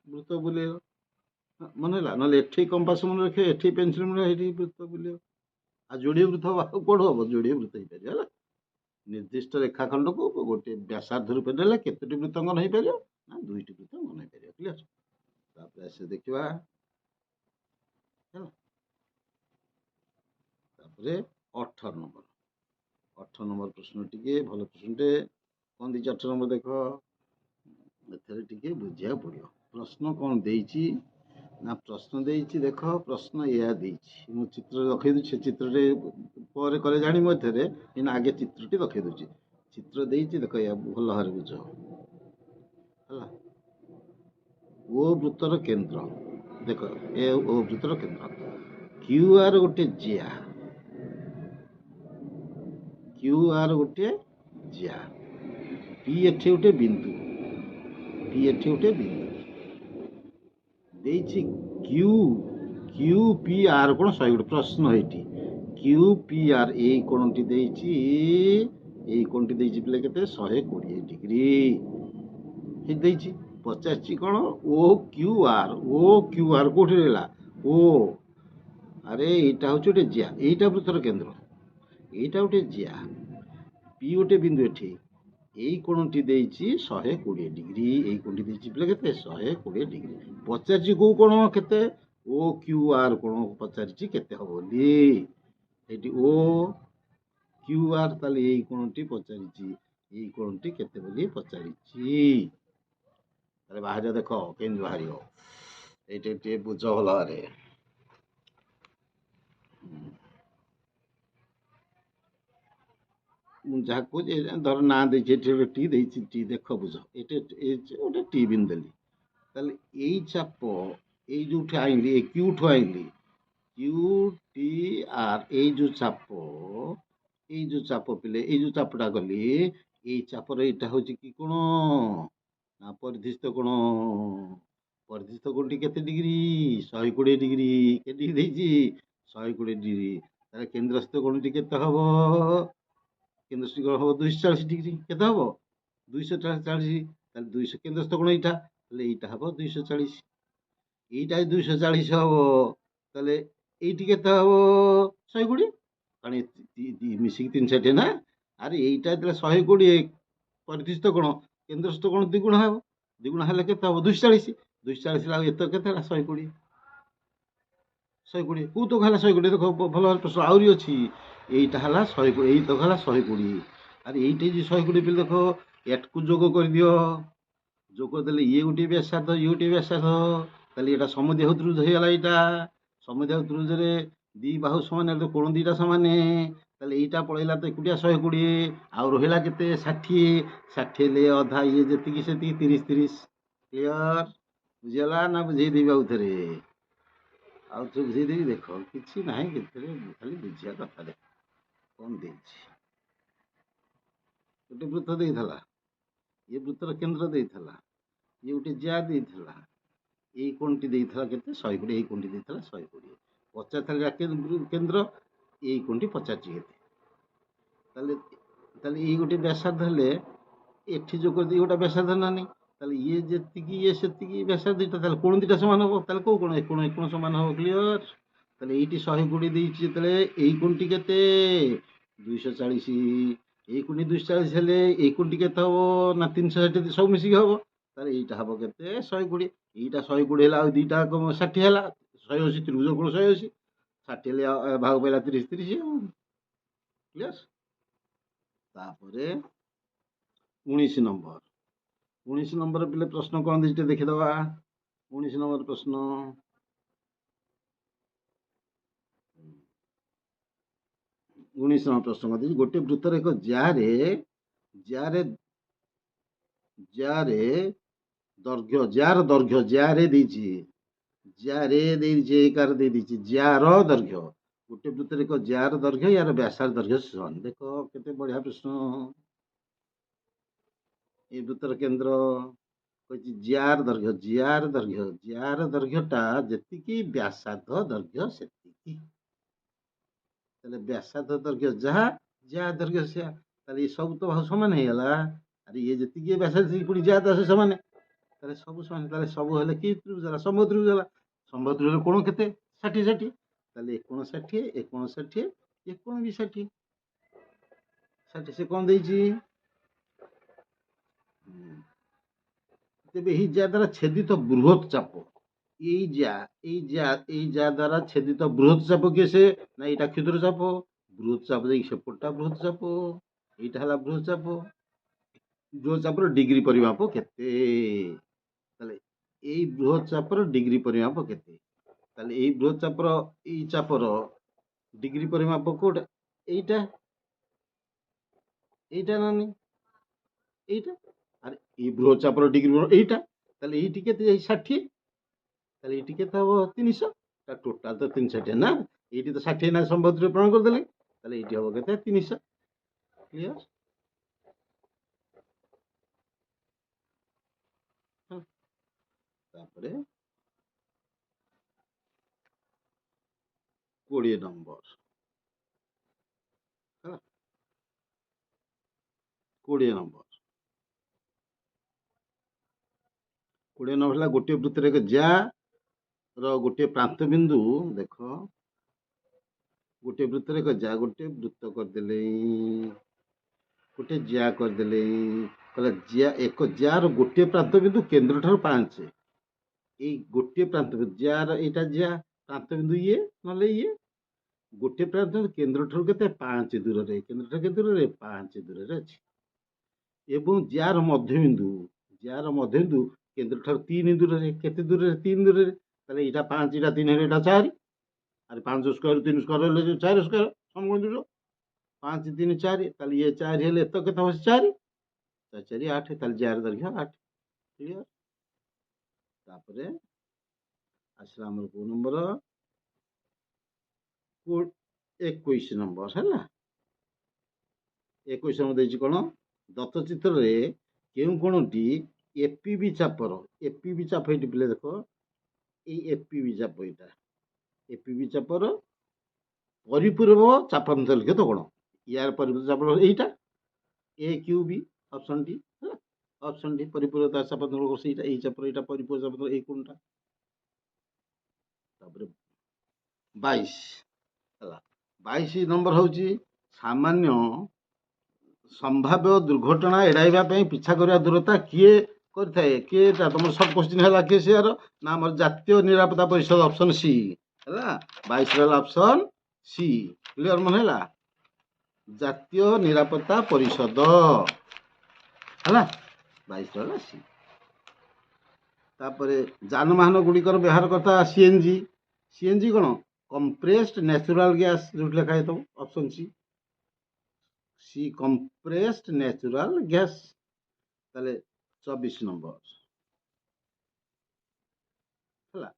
ବୃତ୍ତ ବୁଲେଇବ, ମନେ ହେଲା, ନହେଲେ ଏଠି କମ୍ପାସ ମନେ ରଖିବ, ଏଠି ପେନ୍ସିଲ ମନେ ରଖିବ, ଏଠି ବୃତ୍ତ ବୁଲେଇବ, ଆଉ ଯୋଡ଼ିଏ ବୃତ୍ତ ହବ, ଆଉ କୋଉଠି ହବ, ଯୋଡ଼ିଏ ବୃତ୍ତ ହେଇପାରିବ ହେଲା। ନିର୍ଦ୍ଦିଷ୍ଟ ରେଖାଖଣ୍ଡକୁ ଗୋଟିଏ ବ୍ୟାସାର୍ଦ୍ଧ ରୂପେ ନେଲେ କେତୋଟି ବୃତ୍ତ ଅଙ୍କନ ହେଇପାରିବ, ନା 2ଟି ବୃତ୍ତ ଅଙ୍କନ ହେଇପାରିବ, କ୍ଲିୟର। ତାପରେ ଆସି ଦେଖିବା ହେଲା, ତାପରେ 18 ନମ୍ବର, 18 ନମ୍ବର ପ୍ରଶ୍ନ ଟିକେ ଭଲ ପ୍ରଶ୍ନଟେ, କ'ଣ ଦେଇଛି 18 ନମ୍ବର ଦେଖ, ଏଥିରେ ଟିକେ ବୁଝିବାକୁ ପଡ଼ିବ। ପ୍ରଶ୍ନ କ'ଣ ଦେଇଛି ନା, ପ୍ରଶ୍ନ ଦେଇଛି ଦେଖ, ପ୍ରଶ୍ନ ଏହା ଦେଇଛି, ମୁଁ ଚିତ୍ର ରଖେଇ ଦେଉଛି, ସେ ଚିତ୍ରରେ ପରେ କଲେ ଜାଣିବ, ଏଥିରେ କିନ୍ତୁ ଆଗେ ଚିତ୍ରଟି ରଖେଇ ଦେଉଛି, ଚିତ୍ର ଦେଇଛି ଦେଖ, ଏହା ଭଲ ଭାବରେ ବୁଝ ହେଲା। ଓ ବୃତ୍ତର କେନ୍ଦ୍ର ଦେଖ, ଏ ଓ ବୃତ୍ତର କେନ୍ଦ୍ର, କ୍ୟୁ ଆର ଗୋଟେ ଜିଆ, କ୍ୟୁ ଆର ଗୋଟେ ଜିଆ, ପି ଏଠି ଗୋଟେ ବିନ୍ଦୁ, ପି ଏଠି ଗୋଟେ ବିନ୍ଦୁ ଦେଇଛି, କ୍ୟୁ କ୍ୟୁ ପି ଆର କୋଣ 100 ଗୋଟେ, ପ୍ରଶ୍ନ ଏଇଠି କ୍ୟୁ ପି ଆର ଏଇ କୋଣଟି ଦେଇଛି, ଏଇ କୋଣଟି ଦେଇଛି ପିଲା କେତେ, 120 ଡିଗ୍ରୀ ଦେଇଛି। ପଚାରିଛି କ'ଣ, ଓ କ୍ୟୁ ଆର, ଓ କ୍ୟୁ ଆର କୋଉଠି ରହିଲା, ଓ, ଆରେ ଏଇଟା ହଉଛି ଗୋଟେ ଜିଆ, ଏଇଟା ବୃତ୍ତର କେନ୍ଦ୍ର, ଏଇଟା ଗୋଟେ ଜିଆ, ପି ଗୋଟେ ବିନ୍ଦୁ, ଏଠି ଏଇ କୋଣଟି ଦେଇଛି 120 ଡିଗ୍ରୀ, ଏଇ କୋଣଟି ଦେଇଛି ପିଲା କେତେ, 120 ଡିଗ୍ରୀ। ପଚାରିଛି କୋଉ କୋଣ କେତେ, ଓ କ୍ୟୁ ଆର କୋଣ ପଚାରିଛି କେତେ ହବ ବୋଲି, ଏଠି ଓ କ୍ୟୁ ଆର, ତାହେଲେ ଏଇ କୋଣଟି ପଚାରିଛି, ଏଇ କୋଣଟି କେତେ ବୋଲି ପଚାରିଛି, ତାହେଲେ ବାହାରିବ ଦେଖ, କେମିତି ବାହାରିବ, এইটা ଟିକେ ବୁଝ ଭଲ ଭାବରେ। ମୁଁ ଯାହା କହୁଛି, ଧର ନାଁ ଦେଇଛି, ଏଠି ଗୋଟେ ଟି ଦେଇଛି, ଟି ଦେଖ ବୁଝ, ଏଠି ଗୋଟେ ଟି ବିନ୍ଦୁ ଦେଲି, ତାହେଲେ ଏଇ ଚାପ, ଏଇ ଯୋଉଠି ଆଇଲି, ଏ କ୍ୟୁଠୁ ଆଇଲି, କ୍ୟୁ ଟି ଆର, ଏଇ ଯୋଉ ଚାପ, ଏଇ ଯୋଉ ଚାପ ପିଲେ, ଏଇ ଯୋଉ ଚାପଟା ଗଲି, ଏଇ ଚାପର ଏଇଟା ହଉଛି କି କୋଣ, ନା ପରିଧିସ୍ଥ କୋଣ, ପରିଧିସ୍ଥ କୋଣଟି କେତେ ଡିଗ୍ରୀ, 120 ଡିଗ୍ରୀ, କେତେ ଡିଗ୍ରୀ ଦେଇଛି, 120 ଡିଗ୍ରୀ। ତାହେଲେ କେନ୍ଦ୍ରସ୍ଥ କୋଣଟି କେତେ ହବ, କେନ୍ଦ୍ରସ୍ଥ କୋଣ ହବ 240 ଡିଗ୍ରୀ, କେତେ ହବ, 240, ତାହେଲେ 200 କେନ୍ଦ୍ରସ୍ଥ କୋଣ এইটা, তাহলে এইটা হব 240, এইটাই 240 হব, তাহলে এইটি কেতে হব 120, কারণ মিশিকি 360 না, আরে এইটা তাহলে 120 পরিধিস্থ কোণ, কেন্দ্রস্থ কোণ দ্বিগুণ হব, দ্বিগুণ হলে কেতে হব 240, 240 আর এত কেতে ହେଲା 120, 120 কোଉ ତକ ହେଲା 120, ଦେଖ ଭଲ ଭାବରେ ପ୍ରଶ୍ନ ଆହୁରି ଅଛି, এইটা ହେଲା 120, এই ତକ ହେଲା 120, ଆରେ এইটা যে 120 ପିଲେ ଦେଖ, ଏଠକୁ ଯୋଗ କରିଦିଅ, যোগ দেলে ইয়ে গোটিଏ ব্যাসার্ধ, ইয়ে গোটিଏ ব্যাসার্ধ, তাহলে এটা সমদ্বিবাহু ত্রিভুজ হয়েগলা, এইটা সমদ্বিবাহু ত্রিভুজরে ଦି ବାହୁ ସମାନ ହେଲେ କୋଣ ଦୁଇଟା ସମାନ, ତାହେଲେ ଏଇଟା ପଳେଇଲା ତ ଏକୁଟିଆ 120, ଆଉ ରହିଲା କେତେ 60, 60 ହେଲେ ଅଧା ଇଏ ଯେତିକି ସେତିକି 30 30, କ୍ଲିୟର, ବୁଝିଗଲା ନା ବୁଝେଇଦେବି ଆଉଥରେ, ଆଉଥରେ ବୁଝେଇଦେବି, ଦେଖ କିଛି ନାହିଁ, କେତେରେ ଖାଲି ବୁଝିବା କଥା, ଦେଖ କ'ଣ ଦେଇଛି, ଗୋଟେ ବୃତ୍ତ ଦେଇଥିଲା, ଇଏ ବୃତ୍ତର କେନ୍ଦ୍ର ଦେଇଥିଲା, ଇଏ ଗୋଟେ ଜିଆ ଦେଇଥିଲା, ଏଇ କୋଣଟି ଦେଇଥିଲା କେତେ 120, ଏଇ କୋଣଟି ଦେଇଥିଲା 120, ପଚାରିଥିଲା କେନ୍ଦ୍ର, ଏଇ କୋଣଟି ପଚାରିଛି କେତେ, ତାହେଲେ ତାହେଲେ ଏଇ ଗୋଟେ ବ୍ୟାସାର୍ଧ ହେଲେ, ଏଠି ଯୋଉ କରିଦେଇ ଗୋଟେ ବ୍ୟାସାର୍ଧ ନାନି, ତାହେଲେ ଇଏ ଯେତିକି ଇଏ ସେତିକି ବ୍ୟାସାର୍ଧ ଦୁଇଟା, ତାହେଲେ କୋଣ ଦୁଇଟା ସମାନ ହବ, ତାହେଲେ କୋଉ କୋଣ, ଏ କୋଣ ସମାନ ହବ, କ୍ଲିୟର। ତାହେଲେ ଏଇଠି 120 ଦେଇଛି ଯେତେବେଳେ, ଏଇ କୋଣଟି କେତେ 240, এই কোণটি 240 ହେଲେ এই কোণটি କେତେ ହବ ନା 360, ସବୁ ମିଶିକି ହବ, ତାହେଲେ এইটা হব କେତେ 120, এইটা 120 ହେଲା, ଆଉ ଦୁଇଟା 60 ହେଲା, 180, ত্রিভুজ কোণ 180, 60 ହେଲେ ଭାଗ ପାଇଲା 30 30, କ୍ଲିୟର। ତାପରେ 19 ନମ୍ବର ପିଲେ ପ୍ରଶ୍ନ କ'ଣ ଦେଇଛି ଟିକେ ଦେଖିଦେବା। 19 ନମ୍ବର ପ୍ରଶ୍ନ, 19 ନମ୍ବର ପ୍ରଶ୍ନ କ'ଣ ଦେଇଛି? ଗୋଟିଏ ବୃତ୍ତର ଏକ ଜ୍ୟାରେ ଦୈର୍ଘ୍ୟ ଦେଇଛି, ଏକାର ଦେଇଛି ଜ୍ୟାର ଦୈର୍ଘ୍ୟ। ଗୋଟେ ବୃତ୍ତରେ ଏକ ଜ୍ୟାର ଦୈର୍ଘ୍ୟ, ୟାର ବ୍ୟାସାର୍ଧ ଦୈର୍ଘ୍ୟ ସମାନ। ଦେଖ କେତେ ବଢିଆ ପ୍ରଶ୍ନ। এই ବୃତ୍ତର କେନ୍ଦ୍ର କହିଛି ଜ୍ୟାର ଦୈର୍ଘ୍ୟଟା ଯେତିକି ବ୍ୟାସାର୍ଧ ଦୈର୍ଘ୍ୟ ସେତିକି। ତାହେଲେ ବ୍ୟାସାର୍ଧ ଦୈର୍ଘ୍ୟ ଯାହା, ଜ୍ୟା ଦୈର୍ଘ୍ୟ ସେୟା। ତାହେଲେ ଏ ସବୁ ତ ସମାନ ହେଇଗଲା। ଆରେ ଇଏ ଯେତିକି ବ୍ୟାସାର୍ଧ ପୁଣି ଜ୍ୟା ତ ସମାନ, ତାହେଲେ ସବୁ ସମାନ। ତାହେଲେ ସବୁ ହେଲେ କି ତ୍ରିଭୁଜ ହେଲା? ସମବାହୁ ତ୍ରିଭୁଜ ହେଲା। ସମବାହୁ ତ୍ରିଭୁଜର କୋଣ କେତେ? 60 60। ତାହେଲେ 60 ବି 60। ସେ କ'ଣ ଦେଇଛି? ତେବେ ଏହି ଜ୍ୟା ଦ୍ୱାରା ଛେଦିତ ବୃହତ୍ ଚାପ, এই জ্যা দ্বারা ଛେଦିତ ବୃହତ୍ ଚାପ କିଏ ସେ? ନା ଏଇଟା କ୍ଷୁଦ୍ର ଚାପ। ବୃହତ୍ ଚାପ ଯାଇକି ସେପଟଟା ବୃହତ୍ ଚାପ, ଏଇଟା ହେଲା ବୃହତ୍ ଚାପ। ବୃହତ୍ ଚାପର ଡିଗ୍ରୀ ପରିମାପ କେତେ? ତାହେଲେ ଏଇ ବୃହତ୍ ଚାପର ଡିଗ୍ରୀ ପରିମାପ କେତେ? ତାହେଲେ ଏଇ ବୃହତ୍ ଚାପର ଏଇ ଚାପର ଡିଗ୍ରୀ ପରିମାପ କୋଉଟା? এইটা ନାନି, এইটা। আর এই বৃহৎ চাপর ডিগ্রি এইটা, তাহলে এইটি কেতে যাই 60, তাহলে এইটি কেতে হবো 300। টোটাল তো 360 না, এইটি তো 60 না সম্পত্তিরে প্রমাণ করে দিলে, তাহলে এইটি হবো কেতে 300। ক্লিয়ার? তারপরে 20 নম্বর, 20 নম্বর ହେଲା ଗୋଟିଏ ବୃତ୍ତରେ ଏକ ଜ୍ୟା ର ଗୋଟିଏ ପ୍ରାନ୍ତ ବିନ୍ଦୁ। ଦେଖ ଗୋଟିଏ ବୃତ୍ତରେ ଏକ ଜ୍ୟା, ଗୋଟେ ବୃତ୍ତ କରିଦେଲେ, ଗୋଟେ ଜ୍ୟା କରିଦେଲେ, କହିଲା ଏକ ଜ୍ୟାର ଗୋଟିଏ ପ୍ରାନ୍ତ ବିନ୍ଦୁ କେନ୍ଦ୍ର ଠାରୁ 5। এই ଗୋଟିଏ ପ୍ରାନ୍ତ ବିନ୍ଦୁ ଜ୍ୟାର, ଏଇଟା ଜ୍ୟା ପ୍ରାନ୍ତ ବିନ୍ଦୁ ଇଏ ନହେଲେ ଇଏ, ଗୋଟିଏ ପ୍ରାନ୍ତ କେନ୍ଦ୍ର ଠାରୁ କେତେ? 5 ଦୂରରେ। କେନ୍ଦ୍ର ଠାରୁ କେତେ ଦୂରରେ? 5 ଦୂରରେ ଅଛି। ଏବଂ ଜ୍ୟାର ମଧ୍ୟବିନ୍ଦୁ କେନ୍ଦ୍ର ଠାରୁ 3 ଦୂରରେ। କେତେ ଦୂରରେ? 3 ଦୂରରେ। ତାହେଲେ ଏଇଟା 5, ଏଇଟା 3 ହେଲେ ଏଇଟା 4। ଆରେ 5 ସ୍କୋୟାର 3 ସ୍କୋୟାର ହେଲେ 4 ସ୍କୋୟାର ସମକୋଣୀ 5 3 4। ତାହେଲେ ଇଏ 4 ହେଲେ ଏତ କେତେ ହଉଛି? 4 4 8। ତାହେଲେ ଜ୍ୟାର ଦୈର୍ଘ୍ୟ 8। କ୍ଲିୟର? ତାପରେ ଆସିଲା ଆମର କୋଉ ନମ୍ବର? 21 ନମ୍ବର ହେଲା। 21 ନମ୍ବର ଦେଇଛି କ'ଣ? ଦତ୍ତ ଚିତ୍ରରେ କେଉଁ କୋଣଟି ଏପିବି ଚାପର, ଏଇଠି ପିଲେ ଦେଖ, এই এপিবি চাপ, এটা এপিবি চাপর পরিপূরক চাপান্তরিত কোণ। ইয়ার পরিপূরক চাপ এইটা A Q B, option D. Option D পরিপূরক চাপান্তরিত সেইটা, এই চাপর এটা পরিপূরক চাপান্তরিত এই কোণটা। তারপরে 22 ହେଲା। 22 নম্বর হচ্ছে সামান্য সম্ভাব্য দুর্ঘটনা এড়াইবা ପାଇଁ ପିଛା କରିବା ଦୂରତା କିଏ କରିଥାଏ? କିଏଟା ତମର ସବ୍ କୋଶ୍ଚିନ୍ ହେଲା, କିଏ ସିଆର? ନା ଆମର ଜାତୀୟ ନିରାପତ୍ତା ପରିଷଦ, ଅପସନ ସି ହେଲା। 22 ହେଲା ଅପସନ ସି। କ୍ଲିୟର ମନେ ହେଲା? ଜାତୀୟ ନିରାପତ୍ତା ପରିଷଦ ହେଲା। 22 ହେଲା ସି। ତାପରେ ଯାନବାହନ ଗୁଡ଼ିକର ବ୍ୟବହାର କରିଥିବା ସିଏନଜି, ସିଏନଜି କ'ଣ? କମ୍ପ୍ରେସ୍ଡ ନ୍ୟାଚୁରାଲ ଗ୍ୟାସ୍, ଯୋଉଠି ଲେଖା ହେଇଥିବ option C. C compressed natural gas. ତାହେଲେ 24 ନମ୍ବର ହେଲା।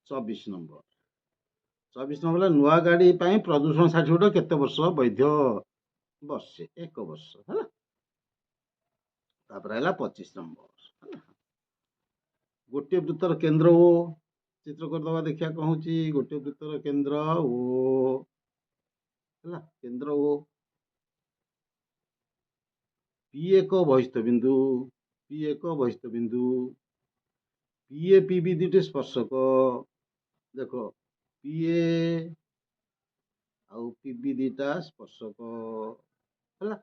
24 ନମ୍ବର ହେଲା ନୂଆ ଗାଡ଼ି ପାଇଁ ପ୍ରଦୂଷଣ ସାର୍ଟିଫିକେଟ୍ କେତେ ବର୍ଷ ବୈଧ? ବର୍ଷେ, 1 ବର୍ଷ ହେଲା। ତାପରେ ହେଲା 25 ନମ୍ବର ହେଲା। ଗୋଟିଏ ବୃତ୍ତର କେନ୍ଦ୍ର ଓ, ଚିତ୍ର କରିଦେବା ଦେଖିବା କ'ଣ ହଉଛି। ଗୋଟିଏ ବୃତ୍ତର କେନ୍ଦ୍ର ଓ ହେଲା, କେନ୍ଦ୍ର ଓ P1 ବହିସ୍ଥ ବିନ୍ଦୁ, PA PB ଦୁଇଟି ସ୍ପର୍ଶକ। ଦେଖ PA ଆଉ PB ଦୁଇଟା ସ୍ପର୍ଶକ ହେଲା।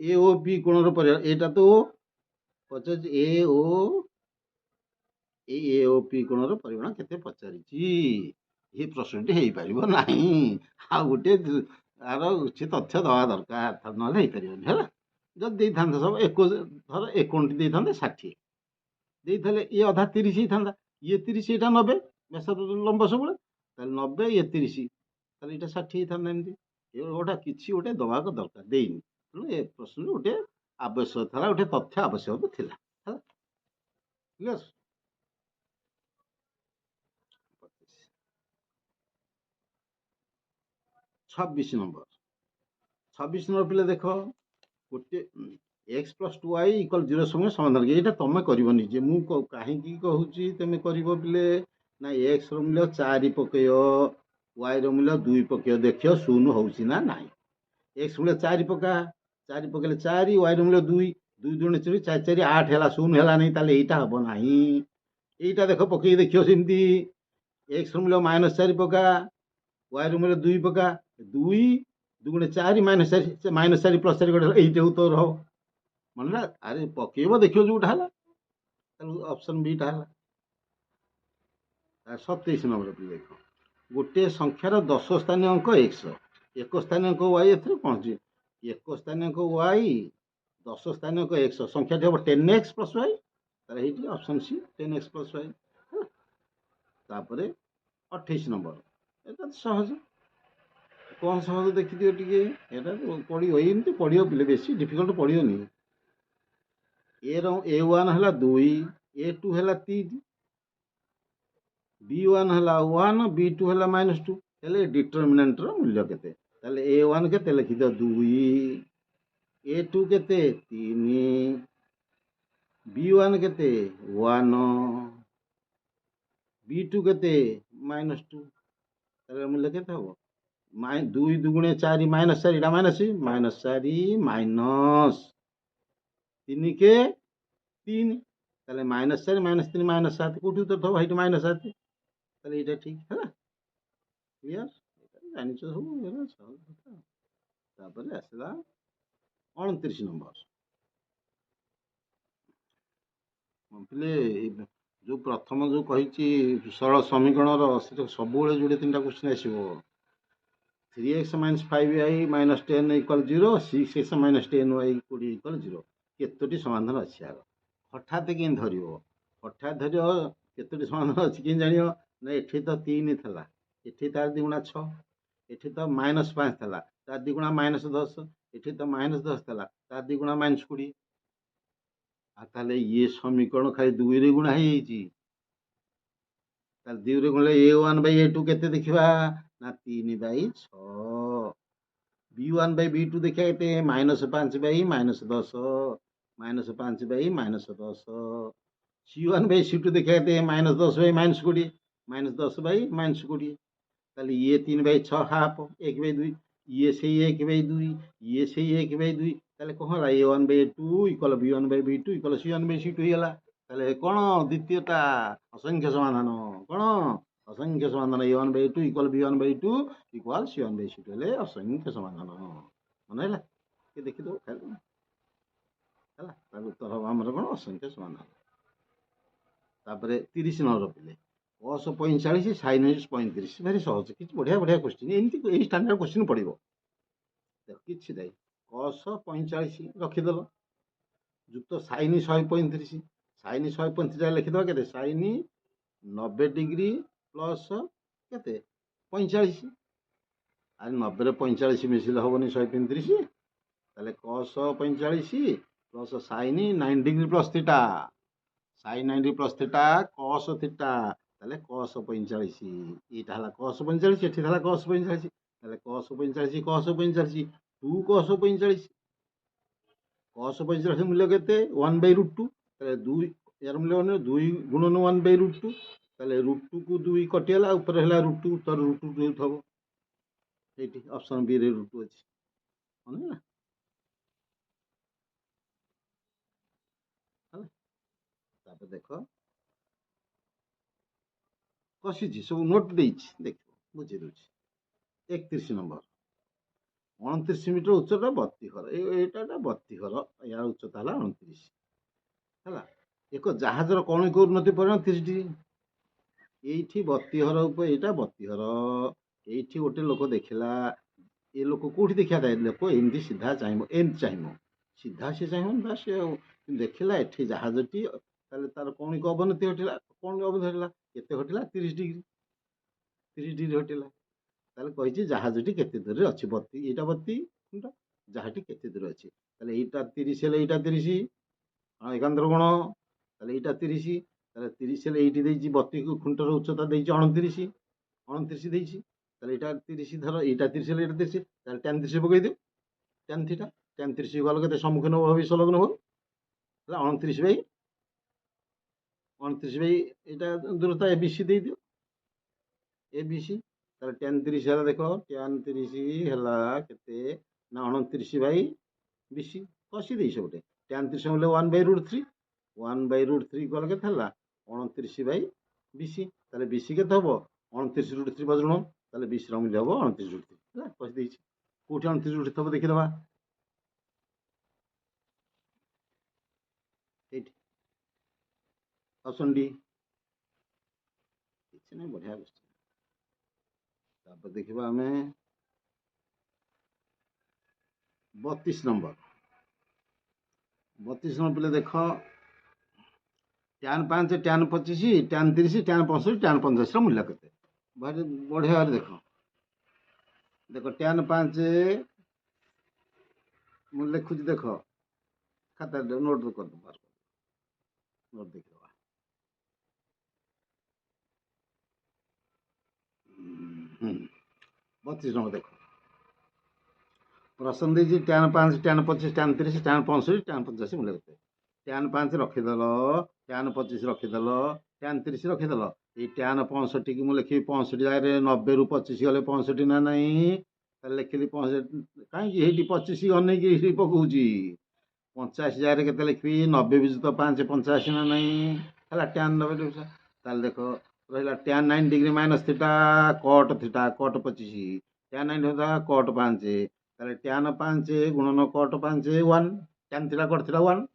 A ଓ B କୋଣର ପରିମାଣ, ଏଇଟା ତ ପଚାରିଛି A ଓ P କୋଣର ପରିମାଣ କେତେ ପଚାରିଛି। ଏ ପ୍ରଶ୍ନଟି ହେଇପାରିବ ନାହିଁ। ଆଉ ଗୋଟେ ତାର କିଛି ତଥ୍ୟ ଦେବା ଦରକାର, ନହେଲେ ହେଇପାରିବନି ହେଲା। ଯଦି ଦେଇଥାନ୍ତେ ସବୁ 21 ଧର 51ଟି ଦେଇଥାନ୍ତେ 60 ଦେଇଥିଲେ ଇଏ ଅଧା 30 ହେଇଥାନ୍ତା, ଇଏ 30 ଏଇଟା 90 ବ୍ୟାସାର୍ଧ ଲମ୍ବ ସବୁବେଳେ, ତାହେଲେ 90 ଇଏ 30 ତାହେଲେ ଏଇଟା 60 ହେଇଥାନ୍ତା। ଏମିତି ଗୋଟା କିଛି ଗୋଟେ ଦେବାକୁ ଦରକାର, ଦେଇନି। ତେଣୁ ଏ ପ୍ରଶ୍ନରେ ଗୋଟେ ଆବଶ୍ୟକ ଥିଲା, ଗୋଟେ ତଥ୍ୟ ଆବଶ୍ୟକ ଥିଲା ହେଲା। କ୍ଲିୟର? 26 ନମ୍ବର 26 ନମ୍ବର ପିଲା ଦେଖ, ଗୋଟେ x + 2y = 0 ସମୟ ସମାଧାନ। ଏଇଟା ତମେ କରିବ ନିଜେ, ମୁଁ କାହିଁକି କହୁଛି ତମେ କରିବ ପିଲେ ନା, x ର ମୂଲ୍ୟ 4 ପକେଇବ, y ର ମୂଲ୍ୟ 2 ପକେଇବ, ଦେଖିବ ଶୂନ ହଉଛି ନା ନାହିଁ। x ମୂଲ୍ୟ 4 ପକା, 4 ପକେଇଲେ 4, y ର ମୂଲ୍ୟ 2, 2 ଦୁଗୁଣେ 4, 4 4 8 ହେଲା, ଶୂନ ହେଲା ନାହିଁ, ତାହେଲେ ଏଇଟା ହବ ନାହିଁ। এইটা দেখো পকেই দেখিও সেমতি, x ର ମୂଲ୍ୟ -4 ପକା, y ର ମୂଲ୍ୟ 2 ପକା, 2 ଦୁଗୁଣେ 4 -4 -4 + 4 ଗୋଟେ এইটা উত্তর হব। মনে না, আরে পকেইব দেখিও যোଉটা ହେଲା, তাহলে অপশন বি টা ହେଲା। 27 নম্বর ପିଲା ଦେଖ, ଗୋଟିଏ ସଂଖ୍ୟାର 10 ସ୍ଥାନୀୟ ଅଙ୍କ x, 1 ସ୍ଥାନୀୟ ଅଙ୍କ y, ଏଥିରେ ପହଞ୍ଚି 1 ସ୍ଥାନୀୟ ଅଙ୍କ y, 10 ସ୍ଥାନୀୟ ଅଙ୍କ x, ସଂଖ୍ୟାଟି ହେବ 10x + y, ତାହେଲେ এইটি অপশন সি 10x + y। তারপরে 28 নম্বর, এটা তো সহজ। কম সহজ ଦେଖିଦିଅ ଟିକେ, এটা ପଡ଼ିବ, ଏମିତି ପଡ଼ିବ ପିଲେ, ବେଶୀ ଡିଫିକଲ୍ଟ ପଡ଼ିବନି। a1 ହେଲା 2, a2 ହେଲା 3, b1 ହେଲା 1, b2 ହେଲା -2, ହେଲେ ଡିଟରମିନାଣ୍ଟର ମୂଲ୍ୟ କେତେ? ତାହେଲେ a1 କେତେ ଲେଖିଦିଅ 2, a2 କେତେ 3, b1 କେତେ 1, b2 କେତେ -2, ତାହେଲେ ମୂଲ୍ୟ କେତେ ହବ? 2 ଦୁଗୁଣେ 4 -4, ଏଇଟା -4 -3 କେ 3, তাহলে -4 -3 -7, কোটি উত্তর থব এইটা -7, তাহলে এটা ঠিক ହେଲା। ক্লিয়ার? এটা জানিছ ସବୁ, ହେଲା ସହଜ କଥା। ତାପରେ ଆସିଲା 29 নম্বর, ପିଲେ ଯୋଉ ପ୍ରଥମ ଯୋଉ କହିଛି ସରଳ ସମୀକରଣର, ସେଟା ସବୁବେଳେ ଯୋଡ଼େ 3ଟା କ୍ୱେଶ୍ଚିନ୍ ଆସିବ। 3x - 5y - 10 = 0, 6x - 10y = 0। କେତୋଟି ସମାଧାନ ଅଛି ଆଗ? ହଠାତ୍ କେମିତି ଧରିବ? ହଠାତ୍ ଧରିବ, କେତୋଟି ସମାଧାନ ଅଛି କେମିତି ଜାଣିବ? ନା ଏଠି ତ 3 ଥିଲା, ଏଠି ତାର 2 ଗୁଣା 6, ଏଠି ତ -5 ଥିଲା, ତାର 2 ଗୁଣା -10, ଏଠି ତ -10 ଥିଲା, ତାର 2 ଗୁଣା -20। ଆଉ ତାହେଲେ ଇଏ ସମୀକରଣ ଖାଲି 2 ରେ ଗୁଣା ହେଇଯାଇଛି। ତାହେଲେ 2 ରେ ଗୁଣିଲେ a1/a2 କେତେ ଦେଖିବା? ନା 3/6। b1/b2 ଦେଖିବା କେତେ? -5/-10, -5/-10, c1/c2 ଦେଖିବା କେତେ? -10/-20, -10/-20। তাহলে ইয়ে 3/6 হাফ, 1/2, ইয়ে সেই 1/2, ইয়ে সেই 1/2, তাহলে কଣ ହେଲା? a1/a2 = b1/b2 = c1/c2 ହେଇଗଲା। তাহলে କଣ ଦ୍ୱିତୀୟଟା ଅସଂଖ୍ୟ ସମାଧାନ, କଣ ଅସଂଖ୍ୟ ସମାଧାନ, a1/a2 = b1/b2 = c1/c2 ହେଲେ ଅସଂଖ୍ୟ ସମାଧାନ। ମନେ ହେଲା? ଟିକେ ଦେଖିଦବ ଖାଲି ହେଲା, ତାର ଉତ୍ତର ହବ ଆମର କଣ? ଅସଂଖ୍ୟ ସମାଧାନ। ତାପରେ 30 ନମ୍ବର ପିଲେ, cos 45 sin 35, ଭାରି ସହଜ, କିଛି ବଢିଆ ବଢିଆ କ୍ୱେଶ୍ଚିନ୍, ଏମିତି ଏଇ ଷ୍ଟାଣ୍ଡାର୍ଡ କ୍ୱେଶ୍ଚିନ୍ ପଡିବ। କିଛି ନାହିଁ, cos 45 ରଖିଦେଲ, ଯୁକ୍ତ sin 135, sin 135 ଲେଖିଦେବା କେତେ? sin 90 ଡିଗ୍ରୀ ପ୍ଲସ୍ କେତେ? 45, ଆରେ 90 ରେ 45 ମିଶିଲେ ହବନି 135, ତାହେଲେ cos 45 plus sin 90 degree plus theta, sin 90 plus theta cos theta, তাহলে cos 45, এইটা ହେଲା cos 45, ଏଠି ହେଲା cos 45, তাহলে cos 45 cos 45 2 cos 45, cos 45 ମୂଲ୍ୟ କେତେ? 1/√2, ତାହେଲେ 2, ଏହାର ମୂଲ୍ୟ 2 ଗୁଣନ 1/√2, ତାହେଲେ √2 କୁ 2 କଟିଗଲା, ଉପରେ ହେଲା √2, ଉତ୍ତର √2 ଥବ। এইটি অপশন বি রে √2 ଅଛି, ମନେ ହେଲା? ତାପରେ ଦେଖ, କଷିଛି ସବୁ ନୋଟ୍ ଦେଇଛି, ଦେଖିବ ବୁଝେଇ ଦଉଛି। 31 নম্বর, 29 ମିଟର ଉଚ୍ଚତା 32 ଘର, ଏଇଟା 32 ଘର, ୟାର ଉଚ୍ଚତା ହେଲା 29 ହେଲା। ଏକ ଜାହାଜର କୌଣିକ ଉନ୍ନତି ପରିମାଣ 30 ଡିଗ୍ରୀ। এইଠି ବତିଘର ଉପରେ ଏଇଟା ବତିଘର। ଏଇଠି ଗୋଟେ ଲୋକ ଦେଖିଲା, ଏ ଲୋକ କୋଉଠି ଦେଖିବା ଥାଏ, ଲୋକ ଏମିତି ସିଧା ଚାହିଁବ, ଏମିତି ଚାହିଁବ, ସିଧା ସେ ଚାହିଁବନି ବା ସେ ଆଉ ଦେଖିଲା ଏଠି ଜାହାଜଟି, ତାହେଲେ ତାର କୌଣିକ ଅବନତି ଘଟିଲା। କଣ ଅବନତି ଘଟିଲା? କେତେ ଘଟିଲା? 30 ଡିଗ୍ରୀ, 30 ଡିଗ୍ରୀ ଘଟିଲା। ତାହେଲେ କହିଛି ଜାହାଜଟି କେତେ ଦୂରରେ ଅଛି। ବତି, ଏଇଟା ବତି ଖୁଣ୍ଟ, ଜାହାଜଟି କେତେ ଦୂର ଅଛି। ତାହେଲେ ଏଇଟା 30 ହେଲେ ଏଇଟା 30, ଏକାନ୍ତର ଗୁଣ। ତାହେଲେ ଏଇଟା 30, ତାହେଲେ 30 ହେଲେ ଏଇଠି ଦେଇଛି ବତି ଖୁଣ୍ଟର ଉଚ୍ଚତା ଦେଇଛି 29, 29 ଦେଇଛି। ତାହେଲେ ଏଇଟା 30 ଧର, ଏଇଟା 30 ହେଲେ ଏଇଟା 30, ତାହେଲେ tan 30 ପକେଇ ଦିଅ। tan থিটা, tan 30 ଗଲ କେତେ? ସମ୍ମୁଖୀନ ଭାବି ସଂଲଗ୍ନ ଭାବ, ତାହେଲେ 29/29 ଏଇଟା ଦୂରତା ABC ଦେଇଦିଅ, ABC। ତାହେଲେ tan 30 ହେଲା, ଦେଖ tan 30 ହେଲା କେତେ ନା 29/BC, କଷି ଦେଇଛ ଗୋଟେ। tan 30 ହେଲେ 1/√3, 1/√3 ଗଲେ କେତେ ହେଲା? 29/BC। ତାହେଲେ BC କେତେ ହବ? 29√3 ବଜ୍ରଣ, ତାହେଲେ BC ର ମୂଲ୍ୟ ହବ 29√3। ହେଲା, କଷି ଦେଇଛି। କୋଉଠି 29√3 ଥବ ଦେଖିଦବା, ଏଇଠି ଅପସନ୍ ଡି। କିଛି ନାହିଁ, ବଢିଆ ବସିଛି। ତାପରେ ଦେଖିବା ଆମେ 32 ନମ୍ବର। 32 ନମ୍ବର ପିଲେ ଦେଖ, tan 5, tan 25, tan 30, tan 65, tan 85 ର ମୂଲ୍ୟ କେତେ? ଭାରି ବଢିଆ ଭାବରେ ଦେଖ, ଦେଖ tan 5 ମୁଁ ଲେଖୁଛି, ଦେଖ ଖାତାରେ ନୋଟ୍ କରିଦେବା, ନୋଟ୍ ଦେଖିଦେବା। 32 ନମ୍ବର ଦେଖ, ପ୍ରଶ୍ନ ଦେଇଛି tan 5, tan 25, tan 30, tan 65, tan 85 ମୂଲ୍ୟ କେତେ? tan 5 ରଖିଦେଲ, tan 25 ରଖିଦେଲ, tan 30 ରଖିଦେଲ। ଏଇ tan 65 କି ମୁଁ ଲେଖିବି 65 ଜାଗାରେ, 90ରୁ 25 ଗଲେ 65 ନା ନାହିଁ? ତାହେଲେ ଲେଖିଲି 65, କାହିଁକି ଏଇଠି 25 ଅନେଇକି ଏଇଠି ପକଉଛି। 85 ଜାଗାରେ କେତେ ଲେଖିବି? 90 ବିଯୁକ୍ତ 5 85 ନା ନାହିଁ? ହେଲା, tan 90। ତାହେଲେ ଦେଖ ରହିଲା tan 90 degree minus theta cot theta cot 25, tan 90 ହେଲା cot 5, ତାହେଲେ tan 5 ଗୁଣନ cot 5 1, tan theta cot theta 1,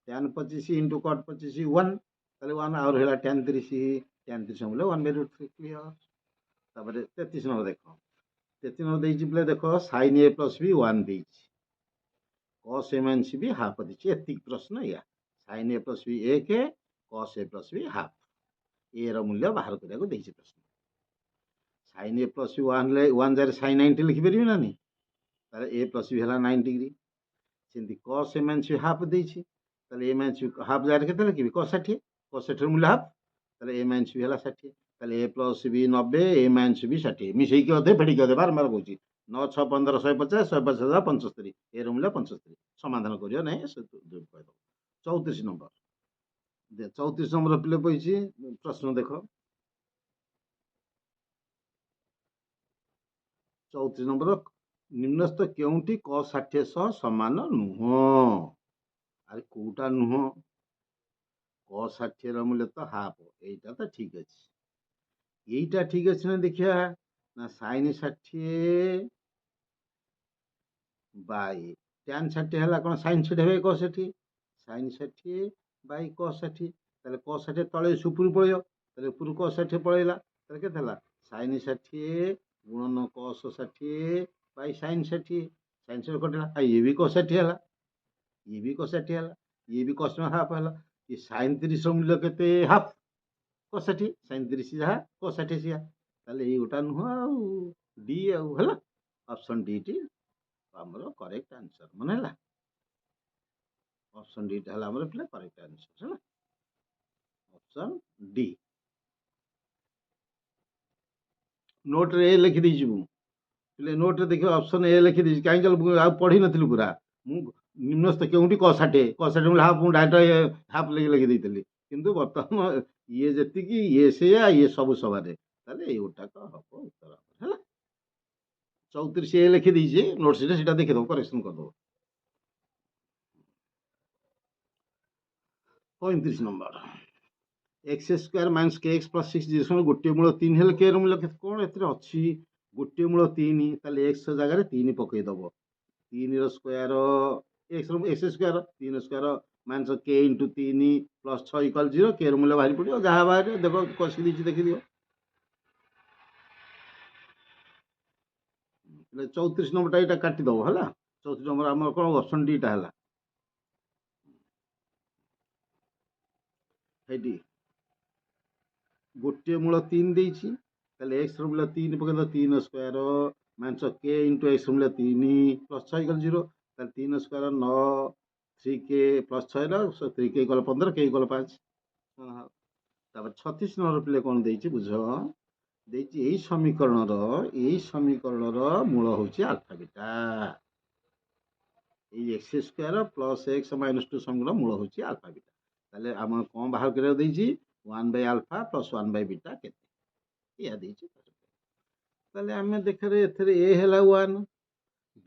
tan 25 into cot 25 1, ତାହେଲେ 1 ଆଉ ରହିଲା tan 30, tan 30 ମୂଲ୍ୟ 1/√3 କ୍ଲିୟର। ତାପରେ 33 ନମ୍ବର ଦେଖ, 33 ନମ୍ବର ଦେଇଛି ପିଲେ, ଦେଖ sin a ପ୍ଲସ୍ b 1 ଦେଇଛି, cos a minus b half ଦେଇଛି। ଏତିକି ପ୍ରଶ୍ନ ଏଇଆ, sin a plus b 1, cos a plus b half, ଏ ର ମୂଲ୍ୟ ବାହାର କରିବାକୁ ଦେଇଛି ପ୍ରଶ୍ନ। sin a ପ୍ଲସ୍ b 1 ହେଲେ 1 ଜାଗାରେ sin 90 ଲେଖିପାରିବି ନା ନାହିଁ? ତାହେଲେ a ପ୍ଲସ୍ b ହେଲା 90 ଡିଗ୍ରୀ। ସେମିତି cos a minus b half ଦେଇଛି, ତାହେଲେ a ମାଇନସ୍ b ହାଫ୍ ଜାଗାରେ କେତେ ଲେଖିବି? cos 60, cos 60 ର ମୂଲ୍ୟ ହାଫ୍, ତାହେଲେ a ମାଇନସ୍ b ହେଲା 60, ତାହେଲେ a plus b 90, a minus b 60, ମିଶେଇକି ଅଧେ ଫେଡ଼ିକି ଅଧେ, ବାରମ୍ବାର କହୁଛି। 9 6 15 150, 150 75, ଏ ର ମୂଲ୍ୟ 75। ସମାଧାନ କରିବ ନାହିଁ, କହିଦେବ। 34 ନମ୍ବର, 34 ନମ୍ବର ପିଲେ ପଇଛି, ପ୍ରଶ୍ନ ଦେଖ 34 ନମ୍ବର, ନିମ୍ନସ୍ଥ କେଉଁଟି cos 60 ସହ ସମାନ ନୁହଁ? ଆରେ କୋଉଟା ନୁହଁ? cos 60 ର ମୂଲ୍ୟ ତ ହାଫ୍, ଏଇଟା ତ ଠିକ ଅଛି। এইটা ঠিক আছে না? দেখিয়া না sin 60 বাই tan 60 ହେଲା କ'ଣ? sin 60 হবে cos 60, sin 60 বাই cos 60, ତାହେଲେ cos 60 ତଳେ ଉପରୁ ପଳେଇବ, ତାହେଲେ ଉପରୁ cos 60 ପଳେଇଲା, ତାହେଲେ କେତେ ହେଲା? sin 60 ଗୁଣନ cos 60 Bai sin 60, sin 60 କଟିଲା, ଆଉ ଇଏ ବି cos 60 ହେଲା, ଇଏ ବି cos 60 ହେଲା, ଇଏ ବି cos ହାଫ୍ ହେଲା। ଏ sin 30 ର ମୂଲ୍ୟ କେତେ? ହାଫ୍ cos 60, sin 30 ଯାହା cos 60 ସେଇଆ, ତାହେଲେ ଏଇ ଗୋଟା ନୁହଁ ଆଉ, ଡି ଆଉ, ହେଲା ଅପସନ୍ ଡି ଟି ଆମର କରେକ୍ଟ ଆନ୍ସର। ମନେ ହେଲା, ଅପସନ୍ ଡି ଟା ହେଲା ଆମର ପିଲା କରେକ୍ଟ ଆନ୍ସର, ହେଲା ଅପସନ୍ ଡି। ନୋଟରେ ଏ ଲେଖି ଦେଇଯିବୁ ପିଲେ, ନୋଟରେ ଦେଖିବ ଅପସନ୍ ଏ ଲେଖି ଦେଇଛି, କାହିଁକି ଆଉ ପଢି ନଥିଲୁ ପୁରା। ମୁଁ ନିମ୍ନସ୍ଥ କେଉଁଠି cos 60, cos 60 ମୁଁ ହାଫ୍, ମୁଁ ଡାଇରେକ୍ଟ ହାଫ୍ ଲେଖି ଦେଇଥିଲି, କିନ୍ତୁ ବର୍ତ୍ତମାନ ଇଏ ଯେତିକି ଇଏ ସେଇଆ, ଇଏ ସବୁ ସମାନେ, ତାହେଲେ ଏଇ ଗୋଟାକ ହବ ଉତ୍ତର, ହେଲା। 34 ଏ ଲେଖି ଦେଇଛି ନୋଟ୍ସରେ, ସେଟା ଦେଖିଦବ, କରେକ୍ସନ କରିଦବ। 35 number, x square minus kx plus 6 ଗୋଟିଏ ମୂଳ 3 ହେଲେ k ର ମୂଲ୍ୟ କେତେ? କ'ଣ ଏଥିରେ ଅଛି? ଗୋଟିଏ ମୂଳ 3, ତାହେଲେ x ଜାଗାରେ 3 ପକେଇଦବ, 3 ର square x square, 3 square minus k into 3 plus 6 equal 0 k ର ମୂଲ୍ୟ ବାହାରି ପଡ଼ିବ। ଯାହା ବାହାରେ ଦେଖ କଷି ଦେଇଛି ଦେଖିଦିଅ। 34 ନମ୍ବରଟା ଏଇଟା କାଟିଦେବ ହେଲା। 34 ନମ୍ବର ଆମର କ'ଣ ଅପସନ୍ ଡିଟା ହେଲା। ସେଇଠି ଗୋଟିଏ ମୂଳ 3 ଦେଇଛି, ତାହେଲେ x ର ମୂଲ୍ୟ 3 ପକେଇଦେବ 3 square minus k into x ର ମୂଲ୍ୟ 3 ପ୍ଲସ୍ 6 ଇକ୍ୱାଲ୍ 0, ତାହେଲେ 3 ସ୍କୋୟାର 9 3k ପ୍ଲସ୍ 6 ର 3k ଇକ୍ୱାଲ୍ 15 k ଇକ୍ୱାଲ୍ 5। ତାପରେ 36 ନମ୍ବର ପିଲେ କ'ଣ ଦେଇଛି ବୁଝ। ଦେଇଛି ଏଇ ସମୀକରଣର ମୂଳ ହେଉଛି ଆଲଫା ବିଟା। ଏଇ x square plus x minus 2 ସମୀକରଣ ମୂଳ ହେଉଛି ଆଲଫା ବିଟା। ତାହେଲେ ଆମର କ'ଣ ବାହାର କରିବାକୁ ଦେଇଛି 1/α ପ୍ଲସ୍ 1/β କେତେ ଏଇଆ ଦେଇଛି। ତାହେଲେ ଆମେ ଦେଖିଲେ ଏଥିରେ a ହେଲା 1,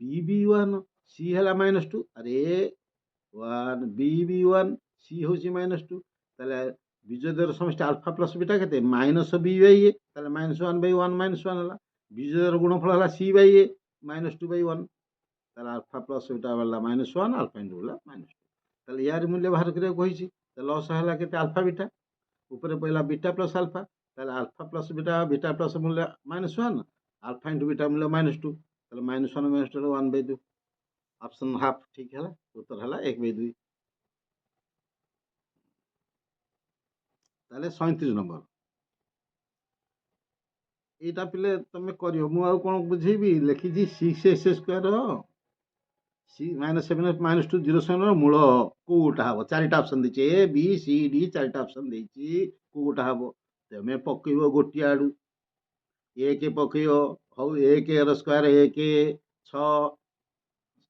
b ବି 1, c ହେଲା -2। ଆରେ a 1 b ବି 1 c ହେଉଛି -2। ତାହେଲେ ବିଜୋଡର ସମଷ୍ଟି ଆଲଫା ପ୍ଲସ୍ ବିଟା କେତେ -b/a, ତାହେଲେ -1/1 -1 ହେଲା। ବିଜୋଡର ଗୁଣଫଳ ହେଲା c/a -2/1, ତାହେଲେ ଆଲଫା ପ୍ଲସ୍ ବିଟା ହେଲା -1, ଆଲଫା ଇଣ୍ଟୁ ହେଲା -2। ତାହେଲେ ୟାର ମୂଲ୍ୟ ବାହାର କରିବାକୁ କହିଛି। ଲସ୍ ହେଲା କେତେ ଆଲଫା ବିଟା, ଉପରେ ପଡ଼ିଲା ବିଟା ପ୍ଲସ୍ ଆଲଫା, ତାହେଲେ ଆଲଫା ପ୍ଲସ୍ ବିଟା ପ୍ଲସ୍ ମୂଲ୍ୟ -1, ଆଲଫା ଇଣ୍ଟୁ ବିଟା ମୂଲ୍ୟ -2, ତାହେଲେ -1 -2 1/2। ଅପସନ୍ ହାଫ୍ ଠିକ୍ ହେଲା, ଉତ୍ତର ହେଲା 1/2। ତାହେଲେ 37 ନମ୍ବର এইটা ପିଲେ ତମେ କରିବ। ମୁଁ ଆଉ କ'ଣ ବୁଝେଇବି, ଲେଖିଛି 6x ସ୍କୋୟାର -7 -2 0 7 ମୂଳ କୋଉଟା ହବ। ଚାରିଟା ଅପସନ୍ ଦେଇଛି ଏ ବି ସି ଡି, ଚାରିଟା ଅପସନ୍ ଦେଇଛି କୋଉଟା ହବ। ତମେ ପକେଇବ ଗୋଟିଏ ଆଡୁ 1 ପକେଇବ। ହଉ 1 ର ସ୍କୋୟାର 1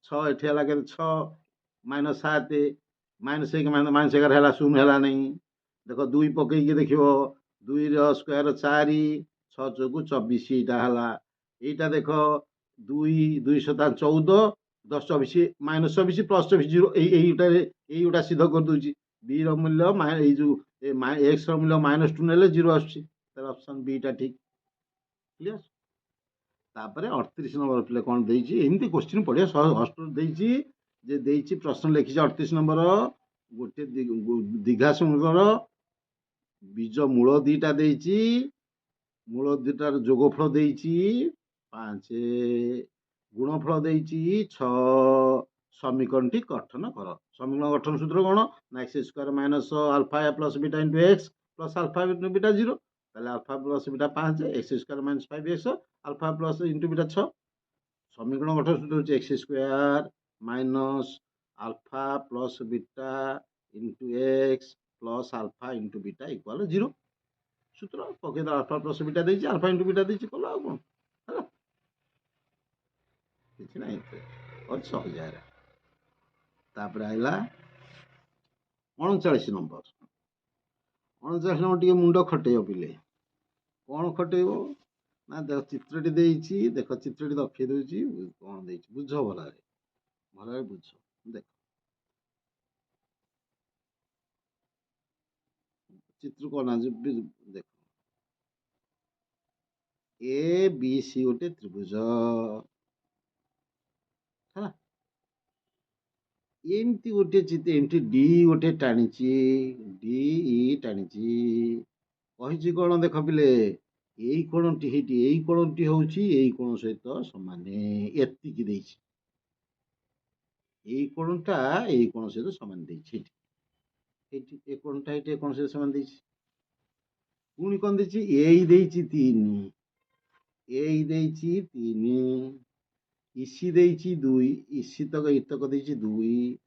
6 ଏଠି ହେଲା କେତେ 6 -7 -1 -11 ହେଲା 0 ହେଲା ନାହିଁ। ଦେଖ 2 ପକେଇକି ଦେଖିବ 2 ର ସ୍କୋୟାର 4 6 ଚଉକୁ 24 ଏଇଟା ହେଲା। ଏଇଟା ଦେଖ 2 2 7 14 10 24 -24 ପ୍ଲସ୍ 24 0 ଏଇଗୁଟା ସିଦ୍ଧ କରିଦେଉଛି। ବି ର ମୂଲ୍ୟ ଏଇ ଯୋଉ ଏକ୍ସ ର ମୂଲ୍ୟ -2 ନେଲେ 0 ଆସୁଛି। ତାହେଲେ ଅପସନ୍ ବିଟା ଠିକ୍। କ୍ଲିୟର। ତାପରେ 38 ନମ୍ବର ପିଲେ କ'ଣ ଦେଇଛି, ଏମିତି କୋଶ୍ଚିନ୍ ପଢ଼ିବା ସହଜ ଦେଇଛି ଯେ ଦେଇଛି ପ୍ରଶ୍ନ ଲେଖିଛି 38 ନମ୍ବର ଗୋଟେ ଦୀଘା ସମୀକରଣର ବୀଜ ମୂଳ 2ଟା ଦେଇଛି, ମୂଳ 2ଟାର ଯୋଗଫଳ ଦେଇଛି 5, ଗୁଣଫଳ ଦେଇଛି 6। ସମୀକରଣଟି ଗଠନ କର। ସମୀକରଣ ଗଠନ ସୂତ୍ର କ'ଣ ନା x ସ୍କୋୟାର ମାଇନସ୍ ଆଲଫା plus beta into X plus ଆଲଫା ଇଣ୍ଟୁ ବିଟା 0, ତାହେଲେ ଆଲଫା plus beta 5 x square minus 5x ଆଲଫା ପ୍ଲସ୍ ଇଣ୍ଟୁ ବିଟା 6। ସମୀକରଣ ଗଠନ ସୂତ୍ର ହେଉଛି x ସ୍କୋୟାର ମାଇନସ୍ ଆଲଫା plus beta into X plus ଆଲଫା ଇଣ୍ଟୁ ବିଟା ଇକ୍ୱାଲ୍ 0। ସୂତ୍ର ପକେଇଦେବା, ଆଲଫା ପ୍ଲସ୍ ବିଟା ଦେଇଛି, ଆଲଫା into beta ଦେଇଛି, କଲା ଆଉ କ'ଣ ହେଲା, କିଛି ନାହିଁ ସହଜ। ତାପରେ ଆଇଲା 39 ନମ୍ବର। 39 ନମ୍ବର ଟିକେ ମୁଣ୍ଡ ଖଟେଇବ ପିଲେ। କ'ଣ ଖଟେଇବ ନା ଦେଖ ଚିତ୍ରଟି ଦେଇଛି, ଦେଖ ଚିତ୍ରଟି ରଖେଇ ଦେଉଛି, କ'ଣ ଦେଇଛି ବୁଝ ଭଲରେ ବୁଝ। ଦେଖ ଚିତ୍ର କ'ଣ ଦେଖ ଏ ବି ସି ଗୋଟେ ତ୍ରିଭୁଜ ହେଲା। ଏମିତି ଗୋଟେ ଏମିତି ଡି ଗୋଟେ ଟାଣିଛି, ଡି ଟାଣିଛି, କହିଛି କ'ଣ ଦେଖ ପିଲେ ଏଇ କୋଣଟି ହେଇଟି ଏଇ କୋଣଟି ହେଉଛି ଏଇ କୋଣ ସହିତ ସମାନ, ଏତିକି ଦେଇଛି। ଏଇ କୋଣଟା ଏଇ କୋଣ ସହିତ ସମାନ ଦେଇଛି, ଏଇଠି ଏ କୋଣଟା ଏଇଠି ଏ କୋଣ ସହିତ ସମାନ ଦେଇଛି। ପୁଣି କ'ଣ ଦେଇଛି ଏଇ ଦେଇଛି 3, ଏଇ ଦେଇଛି 3, ଇସି ଦେଇଛି 2, ଇସି ତକ ଇତକ ଦେଇଛି 2,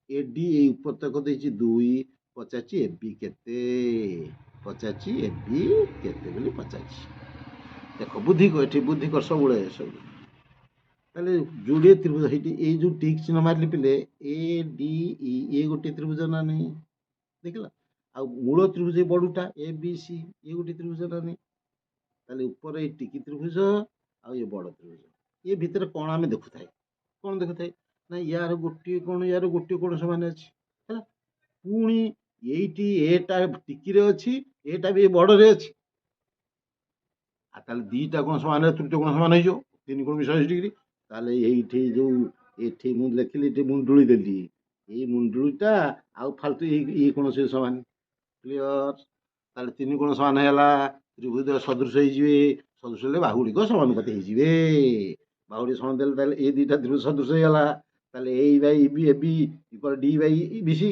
ଏଡି ଏଇ ଉପତକ ଦେଇଛି 2, ପଚାରିଛି এবি କେତେ, ପଚାରିଛି এবি କେତେ ବୋଲି ପଚାରିଛି। ଦେଖ ବୁଦ୍ଧି ଏଠି ବୁଦ୍ଧି କର ସବୁବେଳେ ସବୁ। ତାହେଲେ ଯୋଡ଼ିଏ ତ୍ରିଭୁଜ ହେଇଠି ଏଇ ଯୋଉ ଟିକ୍ ଚିହ୍ନ ମାରିଲି ପିଲେ ଏ ଡି ଇ ଏ ଗୋଟିଏ ତ୍ରିଭୁଜ ନା ନାହିଁ ଦେଖିଲ। ଆଉ ମୂଳ ତ୍ରିଭୁଜ ବଡ଼ଟା ଏ ବି ସି ଏ ଗୋଟିଏ ତ୍ରିଭୁଜ ନା ନାହିଁ। ତାହେଲେ ଉପରେ ଏଇ ଟିକି ତ୍ରିଭୁଜ ଆଉ ଏ ବଡ଼ ତ୍ରିଭୁଜ, ଏ ଭିତରେ କ'ଣ ଆମେ ଦେଖୁଥାଏ, କ'ଣ ଦେଖୁଥାଏ ନା ୟାର ଗୋଟିଏ କୋଣ ୟାର ଗୋଟିଏ କୋଣ ସମାନ ଅଛି ହେଲା। ପୁଣି ଏଇଠି ଏଟା ଟିକିରେ ଅଛି, ଏଟା ବି ବଡ଼ରେ ଅଛି, ଆଉ ତାହେଲେ ଦୁଇଟା କୋଣ ସମାନ ହେଲେ ତୃତୀୟ କୋଣ ସମାନ ହେଇଯିବ, 3 କୋଣ 180 ଡିଗ୍ରୀ। ତାହେଲେ ଏଇଠି ଯୋଉ ଏଠି ମୁଁ ଲେଖିଲି ଏଠି ମୁଣ୍ଡୁଳି ଦେଲି, ଏଇ ମୁଣ୍ଡୁଳିଟା ଆଉ ଫାଲତୁ ଏଇ କୌଣସି ସମାନ। କ୍ଲିଅର? ତାହେଲେ ତିନି କୋଣ ସମାନ ହେଇଗଲା, ତ୍ରିଭୁଜ ସଦୃଶ ହେଇଯିବେ, ସଦୃଶ ହେଲେ ବାହୁଗୁଡ଼ିକ ସମାନୁପାତି ହେଇଯିବେ। ବାହୁଡ଼ି ସମାନ ଦେଲେ ତାହେଲେ ଏ ଦୁଇଟା ତ୍ରିଭୁଜ ସଦୃଶ ହେଇଗଲା। ତାହେଲେ A by A B equal D by B C.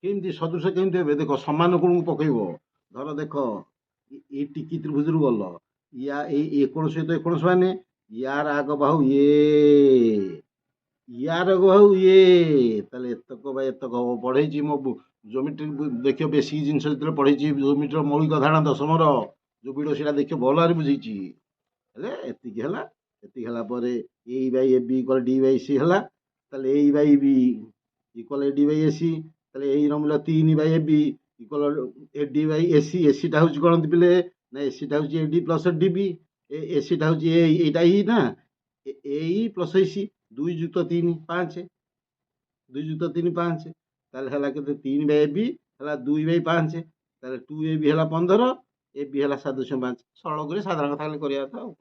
କେମିତି ସଦୃଶ କେମିତି ହେବେ? ଦେଖ ସମାନ କୋଣକୁ ପକେଇବ। ଧର ଦେଖ ଏଇ ଟିକି ତ୍ରିଭୁଜରୁ ଗଲ, ଏଇ କୋଣ ସହିତ ଏ କୋଣ ସମାନ, ୟାର ଆଗ ବାହୁ ୟାର ଆଗ ବାହୁ ତାହେଲେ ଏତକ ବାଇ ଏତକ ହବ। ପଢେଇଛି ମୋ ଜୋମେଟ୍ରି ଦେଖିବ, ବେସିକ ଜିନିଷ ଯେତେବେଳେ ପଢେଇଛି ଜୋମେଟ୍ରିର ମୌଳିକ ଧାରଣା ଦଶମର ଯୋଉ ଭିଡ଼ିଓ, ସେଇଟା ଦେଖିବ ଭଲ ଭାବରେ ବୁଝେଇଛି। ହେଲେ ଏତିକି ହେଲା। ଏତିକି ହେଲା ପରେ ଏଇ by A B equal D by C ହେଲା। ତାହେଲେ ଏଇ by B equal A D by A C. ତାହେଲେ ଏଇ ରମିଲା 3 by A B equal A D by A C. ଏସିଟା ହେଉଛି କ'ଣ ପିଲେ? ନା ଏସିଟା ହେଉଛି A D plus D B. ଏସିଟା ହେଉଛି ଏଇଟା ଇ ନା, ଏଇ ପ୍ଲସ୍ ଏସି। 2 ଯୁକ୍ତ 3 5, 2 ଯୁକ୍ତ 3 5। ତାହେଲେ ହେଲା କେତେ? 3 ବାଇ ଏ ବି ହେଲା 2 ବାଇ 5। ତାହେଲେ 2 ଏ ବି ହେଲା 15, ଏ ବି ହେଲା 7.5। ସରଳ କରି ସାଧାରଣ କଥା ଖାଲି କରିବା କଥା ଆଉ।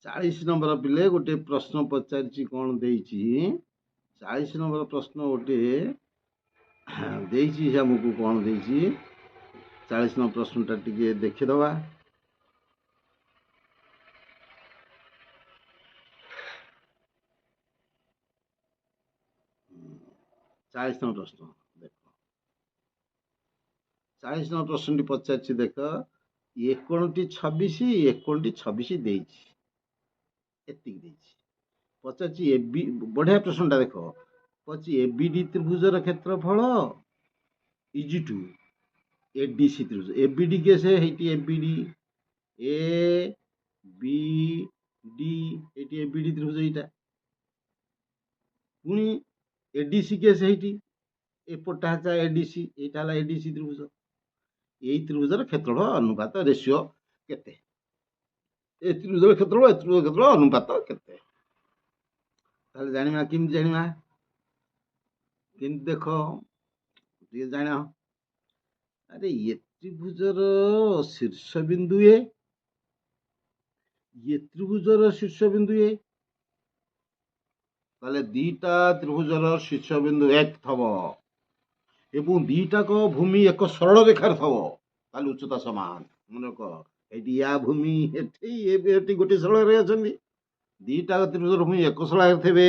40 ନମ୍ବର ପିଲେ ଗୋଟେ ପ୍ରଶ୍ନ ପଚାରିଛି, କ'ଣ ଦେଇଛି? 40 ନମ୍ବର ପ୍ରଶ୍ନ ଗୋଟେ ଦେଇଛି ଆମକୁ। କ'ଣ ଦେଇଛି? 40 ନମ୍ବର ପ୍ରଶ୍ନଟା ଟିକେ ଦେଖିଦେବା। 40 ନମ୍ବର ପ୍ରଶ୍ନ ଦେଖ। 40 ନମ୍ବର ପ୍ରଶ୍ନଟି ପଚାରିଛି, ଦେଖ। ଏ କୋଣଟି 26, ଏ କୋଣଟି 26 ଦେଇଛି, ଏତିକି ଦେଇଛି। ପଚାରିଛି ଏ ବି, ବଢିଆ ପ୍ରଶ୍ନଟା ଦେଖ। ପଚାରିଛି ଏ ବି ଡି ତ୍ରିଭୁଜର କ୍ଷେତ୍ରଫଳ is to A D C ତ୍ରିଭୁଜ। ଏ ବି ଡି କେସ୍ ହେଇଟି, A B D, A B D, এইটি ଏ ବି ଡି ତ୍ରିଭୁଜ এইটা। ପୁଣି ଏ ଡି ସି କେସ୍ ହେଇଟି, ଏପଟଟା ହେଲା ଏ ଡି ସି, এইটা ହେଲା ଏ ଡି ସି ତ୍ରିଭୁଜ। এই ত্রিভুজର କ୍ଷେତ୍ରଫଳ ଅନୁପାତ ରେସିଓ କେତେ? ଏ ତ୍ରିଭୁଜର କ୍ଷେତ୍ରଫଳ, ଏ ତ୍ରିଭୁଜର କ୍ଷେତ୍ରଫଳ ଅନୁପାତ କେତେ? ତାହେଲେ ଜାଣିବା। କେମିତି ଜାଣିବା? କେମିତି ଦେଖ ଟିକେ ଜାଣ। ଆରେ ଏ ତ୍ରିଭୁଜର ଶୀର୍ଷ ବିନ୍ଦୁ ଏ ତ୍ରିଭୁଜର ଶୀର୍ଷ ବିନ୍ଦୁ ଏ। ତାହେଲେ ଦିଟା ତ୍ରିଭୁଜର ଶୀର୍ଷ ବିନ୍ଦୁ 1 ଥବ ଏବଂ ଦିଟାକ ଭୂମି ଏକ ସରଳ ରେଖାରେ ଥବ। ତାହେଲେ ଉଚ୍ଚତା ସମାନ। ମନେ ରଖ, ଏଠି ୟା ଭୂମି ଏଠି ଗୋଟିଏ ସରଳ ରେଖା ଅଛନ୍ତି। ଦିଟା ତ୍ରିଭୁଜର ଭୂମି ଏକ ସରଳରେ ଥିବେ,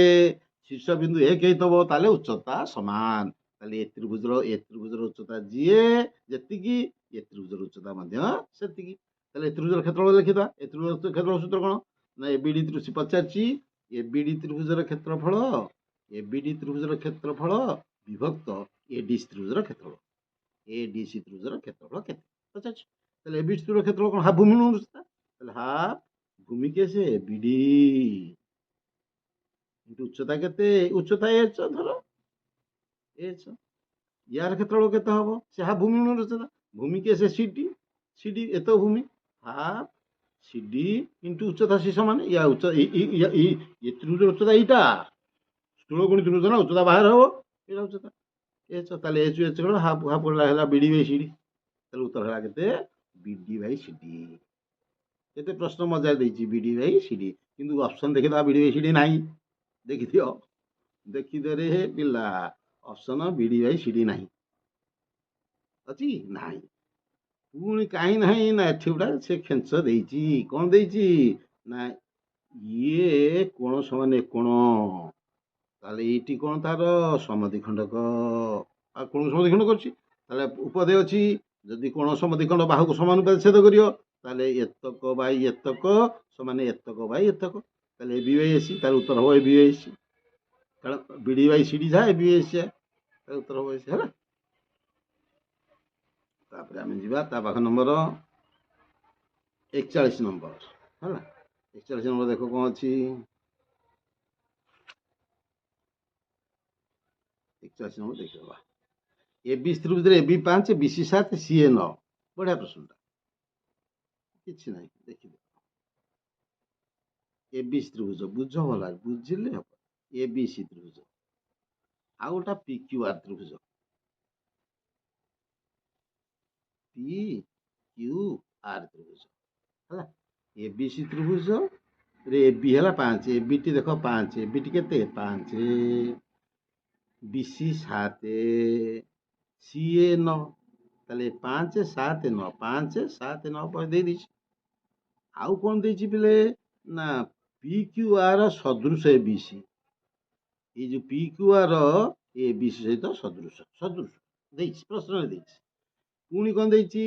ଶୀର୍ଷ ବିନ୍ଦୁ 1 ହେଇଥିବ, ତାହେଲେ ଉଚ୍ଚତା ସମାନ। ତାହେଲେ ଏ ତ୍ରିଭୁଜର ଉଚ୍ଚତା ଯିଏ ଯେତିକି, ଏ ତ୍ରିଭୁଜର ଉଚ୍ଚତା ମଧ୍ୟ ସେତିକି। ତାହେଲେ ଏ ତ୍ରିଭୁଜର କ୍ଷେତ୍ରଫଳ ଲେଖିବା। ଏ ତ୍ରିଭୁଜର କ୍ଷେତ୍ରଫଳ ସୂତ୍ର କ'ଣ? ନା ଏ ବି ଡି ତ୍ରିଭୁଜ ପଚାରିଛି। ଏ ବି ଡି ତ୍ରିଭୁଜର କ୍ଷେତ୍ରଫଳ, ଏ ବି ଡି ତ୍ରିଭୁଜର କ୍ଷେତ୍ରଫଳ ବିଭକ୍ତ ଏ ଡି ସି ତ୍ରିଭୁଜର କ୍ଷେତ୍ରଫଳ। ଏ ଡି ସି ତ୍ରିଭୁଜର କ୍ଷେତ୍ରଫଳ କେତେ ପଚାରିଛି? ତାହେଲେ ଏ ବି ସି ତ୍ରିଭୁଜର କ୍ଷେତ୍ରଫଳ କ'ଣ? ହାଫ୍ ଭୂমি ଉଚ୍ଚତା। ତାହେଲେ half ଭୂমি case A B D into উচ্চতা কেতে? উচ্চতা h ধর h। ইয়ার ক্ষেত্রফল কেতে হব? সে হাফ ভূমি গুণন উচ্চতা। ভূমি কে সে সিডি, সিডি এত ভূমি, হাফ সিডি ইন্টু উচ্চতা সে সমান ইয়া এই ত্রিভুজের উচ্চতা এইটা, স্থূল গুণিত ত্রিভুজ না, উচ্চতা বাহির হব, এটা উচ্চতা h। তাহলে h h গেল হাফ, হাফ হলা বিডি বাই সিডি। তাহলে উত্তর হলা কেতে? BD by CD. কেতে প্রশ্ন মজা ଦେଇଛି বিডি বাই সিডি, কিন্তু অপশন দেখে দেওয়া বিডি বাই সিডি ନାହିଁ। ଦେଖିଦିଅ, ଦେଖିଦେରେ ହେ ପିଲା, ଅପସନ ବିଡି ବାଇ ସିଡି ନାହିଁ। ଅଛି ନାହିଁ। ପୁଣି କାହିଁ ନାହିଁ? ନା ଏଠି ଗୁଡ଼ା ସେ ଖେଞ୍ଚ ଦେଇଛି। କ'ଣ ଦେଇଛି? ନା ଇଏ କୋଣ ସମାନ ଏ କୋଣ। ତାହେଲେ ଏଇଟି କ'ଣ ତାର ସମଦ୍ୱିଖଣ୍ଡକ। ଆଉ କୋଣ ସମଦ୍ୱିଖଣ୍ଡ କରୁଛି। ତାହେଲେ ଉପଦେୟ ଅଛି, ଯଦି କୋଣ ସମଦ୍ୱିଖଣ୍ଡ ବାହୁକୁ ସମାନୁପାତ ଛେଦ କରିବ, ତାହେଲେ ଏତକ ବାଇ ଏତକ ସମାନ ଏତକ ବାଇ ଏତକ। ତାହେଲେ ଏ ବି ବାଇ ଏସି, ତାର ଉତ୍ତର ହବ ଏ ବି ବାଇ ଏସି। କାରଣ ବିଡି ବାଇ ସିଡି ଯାହା ଏ ବି ବାଇ ଏସି, ତାର ଉତ୍ତର ହବ ଏସି ହେଲା। ତାପରେ ଆମେ ଯିବା ତା ପାଖ ନମ୍ବର 41 ନମ୍ବର ହେଲା। 41 ନମ୍ବର ଦେଖ କ'ଣ ଅଛି? 41 ନମ୍ବର ଦେଖିଦେବା। ଏ ବି ତ୍ରିଭୁଜରେ ଏ ବି 5, ବି ସି 7, ସି ଏ 9। ବଢିଆ ପ୍ରଶ୍ନଟା, କିଛି ନାହିଁ ଦେଖିଦିଅ। ଏ ବି ତ୍ରିଭୁଜ ବୁଝ ଭଲ, ବୁଝିଲେ ହବ। ଏ ବି ସି ତ୍ରିଭୁଜ, ଆଉ ଗୋଟା ପି କ୍ୟୁ ଆର ତ୍ରିଭୁଜ। ପି କ୍ୟୁ ଆର ତ୍ରିଭୁଜ ହେଲା। ଏ ବି ସି ତ୍ରିଭୁଜ, रे ए बी है 5 ए बी टी देख 5 ए बी टी केते 5 बी सी 7 सी ए 9 তাহলে 5 7 9 5 7 9 ପରେ ଦେଇ ଦେଇଛି। ଆଉ କଣ ଦେଇଛି ପିଲେ ନା ପି କ୍ୟୁ ଆର ସଦୃଶ ଏ ବି ସି। ଏଇ ଯୋଉ ପି କ୍ୟୁ ଆର ଏ ବି ସି ସହିତ ସଦୃଶ ସଦୃଶ ଦେଇଛି ପ୍ରଶ୍ନରେ ଦେଇଛି। ପୁଣି କଣ ଦେଇଛି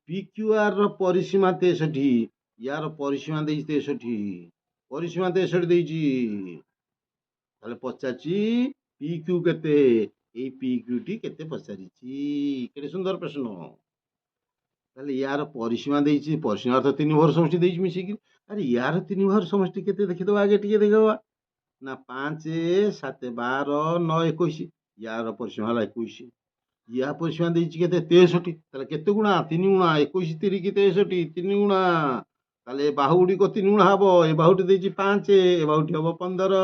ପି କ୍ୟୁ ଆର ର ପରିସୀମା 63 ୟାର ପରିସୀମା ଦେଇଛି 63 ପରିସୀମା 63 ଦେଇଛି। ତାହେଲେ ପଚାରିଛି ପି କ୍ୟୁ କେତେ ଏଇ ପି କ୍ୟୁ ଟି କେତେ ପଚାରିଛି କେତେ ସୁନ୍ଦର ପ୍ରଶ୍ନ। ତାହେଲେ ୟାର ପରିସୀମା ଦେଇଛି ପରିସୀମା ତ 3 ଘର ସମଷ୍ଟି ଦେଇଛି ମିଶିକି। ଆରେ ୟାର 3 ଘର ସମଷ୍ଟି କେତେ ଦେଖିଦବା ଆଗେ ଟିକେ ଦେଖିଦବା ନା 5 7 12 9 21 ୟାର ପରିସୀମା ହେଲା 21 ୟା ପରିସୀମା ଦେଇଛି କେତେ 63 ତାହେଲେ କେତେ ଗୁଣା 3 ଗୁଣା 21 3 କି 63 3 ଗୁଣା। ତାହେଲେ ଏ ବାହୁ ଗୁଡ଼ିକ 3 ଗୁଣା ହବ ଏ ବାହୁଟି ଦେଇଛି 5 ଏ ବାହୁଟି ହବ 15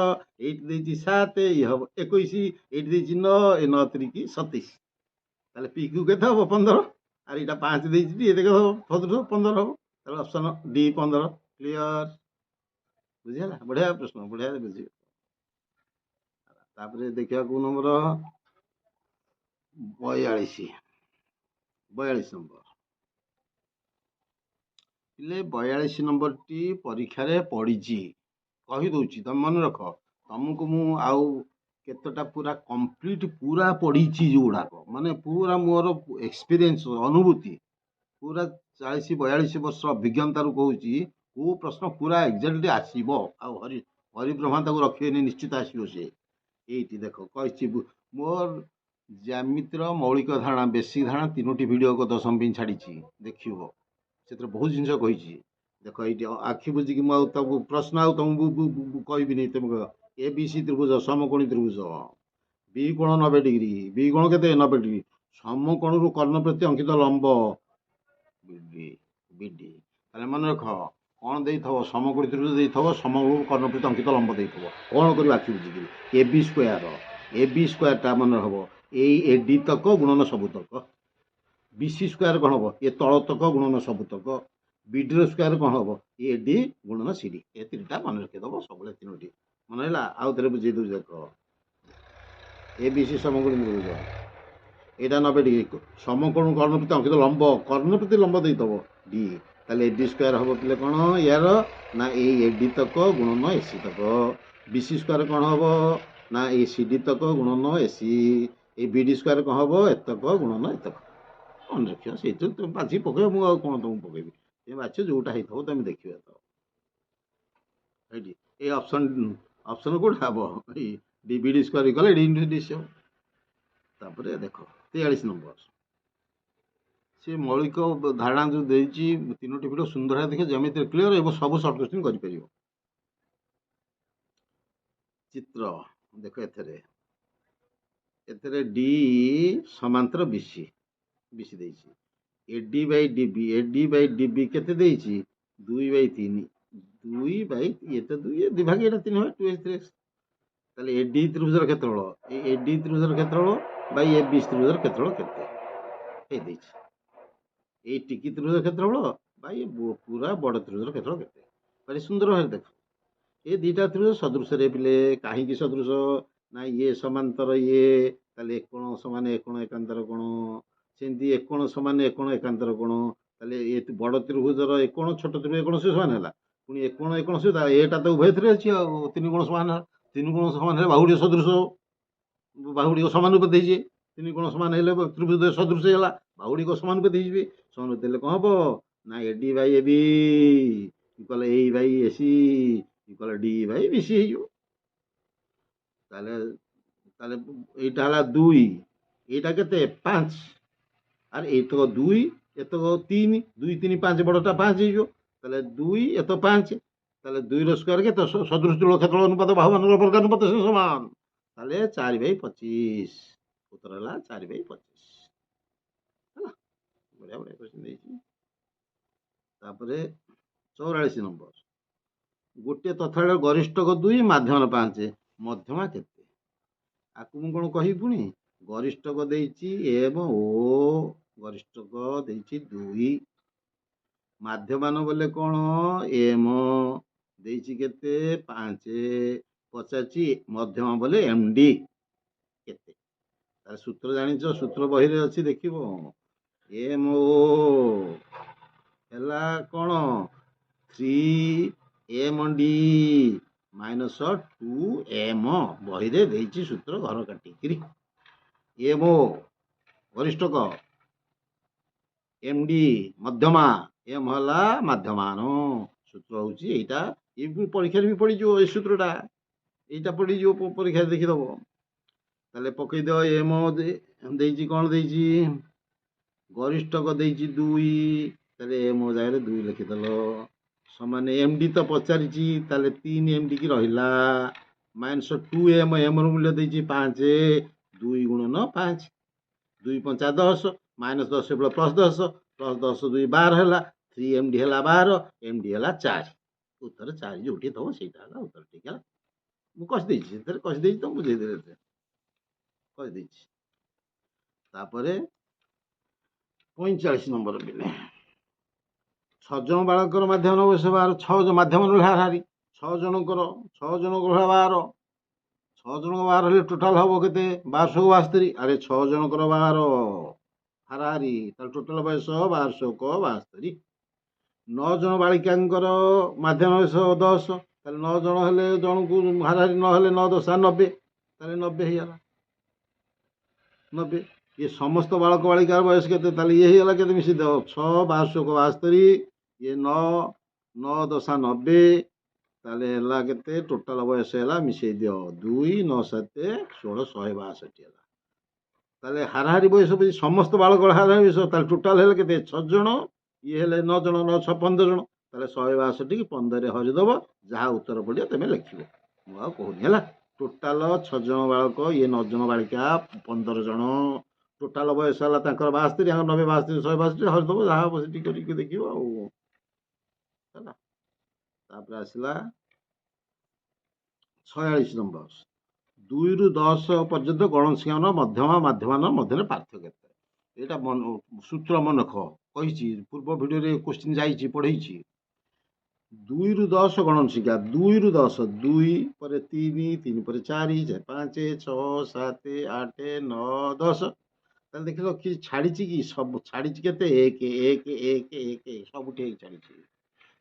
ଏଇଠି ଦେଇଛି 7 ଇଏ ହବ 21 ଏଇଠି ଦେଇଛି 9 ଏ 9 3 କି 27 ତାହେଲେ ପି କ୍ୟୁ କେତେ ହବ 15 আর এটা 5 ଦେଇଛି ଏ ଦେଖ ସଦୃଶ 15 ହବ। ତାହେଲେ ଅପସନ ଡି 15 କ୍ଲିୟର ବୁଝିହେଲା ବଢିଆ ପ୍ରଶ୍ନ ବଢିଆ ବୁଝିବ। ତାପରେ ଦେଖିବାକୁ ନମ୍ବର 42 ନମ୍ବର ପିଲେ 42 ନମ୍ବରଟି ପରୀକ୍ଷାରେ ପଡ଼ିଛି କହିଦଉଛି ତମେ ମନେ ରଖ। ତମକୁ ମୁଁ ଆଉ କେତେଟା ପୁରା କମ୍ପ୍ଲିଟ ପୁରା ପଢ଼ିଛି ଯୋଉଗୁଡ଼ାକ ମାନେ ପୁରା ମୋର ଏକ୍ସପିରିଏନ୍ସ ଅନୁଭୂତି ପୁରା 40 42 ବର୍ଷ ଅଭିଜ୍ଞତାରୁ କହୁଛି କୋଉ ପ୍ରଶ୍ନ ପୁରା ଏକ୍ଜାକ୍ଟଲି ଆସିବ ଆଉ ହରିବ୍ରହ୍ମା ତାକୁ ରଖିବେନି ନିଶ୍ଚିତ ଆସିବ ସେ। ଏଇଠି ଦେଖ କହିଛି ମୋର ଜ୍ୟାମିତିର ମୌଳିକ ଧାରଣା ବେସିକ ଧାରଣା 3ଟି ଭିଡ଼ିଓ ଗତ ସମୟ ଛାଡ଼ିଛି ଦେଖିବ ସେଥିରେ ବହୁତ ଜିନିଷ କହିଛି। ଦେଖ ଏଇଠି ଆଖି ବୁଝିକି ମୁଁ ଆଉ ତାକୁ ପ୍ରଶ୍ନ ଆଉ ତମକୁ କହିବିନି ତମେ ଏ ବି ସି ତ୍ରିଭୁଜ ସମକୋଣୀ ତ୍ରିଭୁଜ ବି କୋଣ 90 ଡିଗ୍ରୀ ବି କୋଣ କେତେ 90 ଡିଗ୍ରୀ ସମକୋଣରୁ କର୍ଣ୍ଣ ପ୍ରତି ଅଙ୍କିତ ଲମ୍ବ ବିଡି ବିଡି ତାହେଲେ ମନେ ରଖ କଣ ଦେଇଥିବ ସମକୋଣୀ ତ୍ରିଭୁଜ ଦେଇଥିବ ସମକୋଣ କର୍ଣ୍ଣ ପ୍ରତି ଅଙ୍କିତ ଲମ୍ବ ଦେଇଥିବ କଣ କରିବ ଆଖି ବୁଝିକିରି ଏ ବି ସ୍କୋୟାରଟା ମନେ ହବ ଏଇ ଏଡି ତକ ଗୁଣନ ସବୁ ତକ ବିସି ସ୍କୋୟାର କଣ ହବ ଏ ତଳ ତକ ଗୁଣନ ସବୁ ତକ ବିଡିର ସ୍କୋୟାର କଣ ହବ ଏ ଡି ଗୁଣନ ସିଡି ଏ ତିନିଟା ମନେ ରଖିଦବ ସବୁବେଳେ 3ଟି ମନେ ହେଲା। ଆଉ ଥରେ ବୁଝେଇ ଦଉଛି ଦେଖ ଏ ବି ସି ସମକୋଣୀ ତ୍ରିଭୁଜ ଏଇଟା 90 ଡିଗ୍ରୀ ସମକୋଣ କର୍ଣ୍ଣ ପ୍ରତି ଅଙ୍କିତ ଲମ୍ବ କର୍ଣ୍ଣ ପ୍ରତି ଲମ୍ବ ଦେଇଦବ ଡି ତାହେଲେ ଏଡି ସ୍କୋୟାର ହବ ପିଲେ କଣ ୟାର ନା ଏଇ ଏଡି ତକ ଗୁଣନ ଏସି ତକ ବିସି ସ୍କୋୟାର କଣ ହବ ନା ଏଇ ସିଡି ତକ ଗୁଣନ ଏସି ଏଇ ବିଡି ସ୍କୋୟାର କଣ ହବ ଏତକ ଗୁଣନ ଏତକ ମନେ ରଖିବ ସେଇଥିରୁ ତମେ ବାଛିକି ପକେଇବ ମୁଁ ଆଉ କଣ ତମକୁ ପକେଇବି ତମେ ବାଛିବ ଯୋଉଟା ହେଇଥିବ ତମେ ଦେଖିବ ତ ଏଇଠି ଏଇ ଅପସନ କୋଉଟା ହବ ଏଇ ଡି ବିଡି ସ୍କୋୟାର ଗଲେ ଡି ଇନଟୁ ଡି ହବ। ତାପରେ ଦେଖ 43 ନମ୍ବର ସେ ମୌଳିକ ଧାରଣା ଯୋଉ ଦେଇଛି 3ଟି ଭିଡ଼ିଓ ସୁନ୍ଦର ଭାବେ ଦେଖେ ଯେମିତି କ୍ଲିୟର ଏବଂ ସବୁ ସର୍ଟ କୋଶ୍ଚିନ୍ କରିପାରିବ। ଚିତ୍ର ଦେଖ ଏଥିରେ ଡି ସମାନ୍ତର ବିସି ବିସି ଦେଇଛି ଏଡି ବାଇ ଡିବି କେତେ ଦେଇଛି 2/3 2/2 ଏଟା 2 ଭାଗ ଏଟା 3 ଭାଗ 2/3 ତାହେଲେ ଏଡି ତ୍ରିଭୁଜର କ୍ଷେତ୍ରଫଳ এই এডি ত্রিভুজের ক্ষেত্রফল বাই এ বি ত্রিভুজের ক্ষেত্রফল কেতে এই ଦେଇଛି এই ଟିକି ତ୍ରିଭୁଜର କ୍ଷେତ୍ରଫଳ ବାଇ ପୁରା ବଡ଼ ତ୍ରିଭୁଜର କ୍ଷେତ୍ରଫଳ କେତେ ଭାରି ସୁନ୍ଦର ଭାବରେ ଦେଖ ଏ ଦିଟା ତ୍ରିଭୁଜ ସଦୃଶରେ ପିଲେ କାହିଁକି ସଦୃଶ ନା ଇଏ ସମାନ୍ତର ଇଏ ତାହେଲେ ଏକୋଣ ସମାନ ଏକୋଣ ଏକାନ୍ତର କୋଣ ସେମିତି ଏକୋଣ ସମାନ ଏକୋଣ ଏକାନ୍ତର କୋଣ ତାହେଲେ ଏ ବଡ଼ ତ୍ରିଭୁଜର ଏକୋଣ ଛୋଟ ତ୍ରିଭୁଜ ଏକୋଣ ସମାନ ହେଲା ପୁଣି ଏକୋଣ ଏକୋଣ ଏଟା ତ ଉଭୟଥିରେ ଅଛି ଆଉ 3 କୋଣ ସମାନ 3 କୋଣ ସମାନ ହେଲେ ବାହୁଗୁଡ଼ିକ ସଦୃଶ ବାହୁଗୁଡ଼ିକ ସମାନ ରୂପେ ଦେଇଛି 3 କୋଣ ସମାନ ହେଲେ ତ୍ରିଭୁଜ ସଦୃଶ ହେଇଗଲା ବାହୁଗୁଡ଼ିକ ସମାନ ରୂପେ ଦେଇଯିବେ ସମାନ ରୂପେ ଦେଲେ କଣ ହବ ନା AD by AB equal A by AC equal D by BC ହେଇଯିବ। ତାହେଲେ ତାହେଲେ এইটা ହେଲା 2 এইটা କେତେ 5 আর এইতକ 2 এতক 3 2 3 5 বড়টা 5 ହେଇଯିବ তাহলে 2 এত 5 তাহলে 2 ର ସ୍କୋୟାର କେତେ ସଦୃଶ ତ୍ରିଭୁଜ କ୍ଷେତ୍ରଫଳ ଅନୁପାତ ବାହୁମାନଙ୍କର ବର୍ଗ ଅନୁପାତ ସମାନ ତାହେଲେ 4/25 ଉତ୍ତର ହେଲା 4/25 ହେଲା ବଢିଆ ବଢିଆ କ୍ୱେଶ୍ଚନ ଦେଇଛି। ତାପରେ 44 ନମ୍ବର ଗୋଟିଏ ତଥ୍ୟର ଗରିଷ୍ଠକ 2 ମାଧ୍ୟମର 5 ମଧ୍ୟମା କେତେ ଆକୁ ମୁଁ କଣ କହିବି ପୁଣି ଗରିଷ୍ଠକ ଦେଇଛି ଏବଂ ଓ ଗରିଷ୍ଠକ ଦେଇଛି 2 ମାଧ୍ୟମାନ ବୋଲେ କଣ ଏମ ଦେଇଛି କେତେ 5 ପଚାରିଛି ମଧ୍ୟମା ବୋଲେ MD କେତେ। ତାର ସୂତ୍ର ଜାଣିଛ, ସୂତ୍ର ବହିରେ ଅଛି ଦେଖିବ। MO ହେଲା କ'ଣ 3MD ମାଇନସ 2M। ବହିରେ ଦେଇଛି ସୂତ୍ର ଘର କାଟିକିରି। MO ଗରିଷ୍ଠକ, MD ମଧ୍ୟମା, M ହେଲା ମାଧ୍ୟମାନ। ସୂତ୍ର ହଉଛି ଏଇଟା। ଏ ପରୀକ୍ଷାରେ ବି ପଡ଼ିଯିବ ଏଇ ସୂତ୍ରଟା, ଏଇଟା ପଡ଼ିଯିବ ପରୀକ୍ଷାରେ ଦେଖିଦବ। ତାହେଲେ ପକେଇଦିଅ MO ଦେଇଛି କ'ଣ ଦେଇଛି ଗରିଷ୍ଠକ ଦେଇଛି 2, ତାହେଲେ MO ଜାଗାରେ 2 ଲେଖିଦେଲ। ସମାନ MD ତ ପଚାରିଛି, ତାହେଲେ 3MD କି ରହିଲା ମାଇନସ 2M। M ର ମୂଲ୍ୟ ଦେଇଛି 5, 2 ଗୁଣନ 5, 2 5 10, ମାଇନସ 10 ପ୍ଲସ୍ 10, ପ୍ଲସ୍ 10 2 12 ହେଲା। 3MD ହେଲା 12, MD ହେଲା 4। ଉତ୍ତର 4 ଯୋଉଠି ଥବ ସେଇଟା ହେଲା ଉତ୍ତର। ଠିକ ହେଲା, ମୁଁ କହିଦେଇଛି, ସେଥିରେ କହିଦେଇଛି ତ ବୁଝେଇଦେଲେ କହିଦେଇଛି। ତାପରେ 45 ନମ୍ବର ପିଲେ 6 ଜଣ ବାଳକର ମାଧ୍ୟମ ବୟସ 12। 6 ମାଧ୍ୟମ ହାରାହାରି 6 ଜଣଙ୍କର 6 ଜଣଙ୍କର 12। 6 ଜଣଙ୍କ 12 ହେଲେ ଟୋଟାଲ ହବ କେତେ 1272। ଆରେ 6 ଜଣଙ୍କର 12 ହାରାହାରି, ତାର ଟୋଟାଲ ବୟସ 1272। 9 ଜଣ ବାଳିକାଙ୍କର ମାଧ୍ୟମ ବୟସ 10, ତାହେଲେ 9 ଜଣ ହେଲେ ଜଣକୁ ହାରାହାରି 9 ହେଲେ 9 10 90, ତାହେଲେ 90 ହେଇଗଲା 90। ये समस्त बालक बालिकार बयस के, ये है के मिसी दो 6 1272, ये 9 9 10 90, ताले हला के टोटाल बयस है मिसई दियो 2 9 7 16 162 है। ताले हाराहारी बयस समस्त बालक हाराहारी बयस ताले टोटाल है के 6 जन, ये है 9 जन 9 6 15 जन, ताले 162 की 15 हरिदेव, जहाँ उत्तर पड़िया तुम लिख मुझे कहूनी है। टोटाल 6 जन बालक, ये 9 जन बालिका 15 जन, टोटाल बयस है 72, 90 72 162 हरिदेव, जहाँ बस देखिए है। आसला 46 नंबर 2 ରୁ 10 पर्यंत गणसंख्या मध्यमा माध्यमान मध्य पार्थक्य। यहाँ सूत्र मन रख कही पूर्व भिडियो क्वेश्चन जाइए पढ़े। 2 ରୁ 10 गणसंख्या 2 ରୁ 10, 2 पर 3 3 पर 4 5 6 7 8 9 10। देख लो कि छाड़ी कि सब छाड़ी के 1 1 1 1 सब छाड़ी।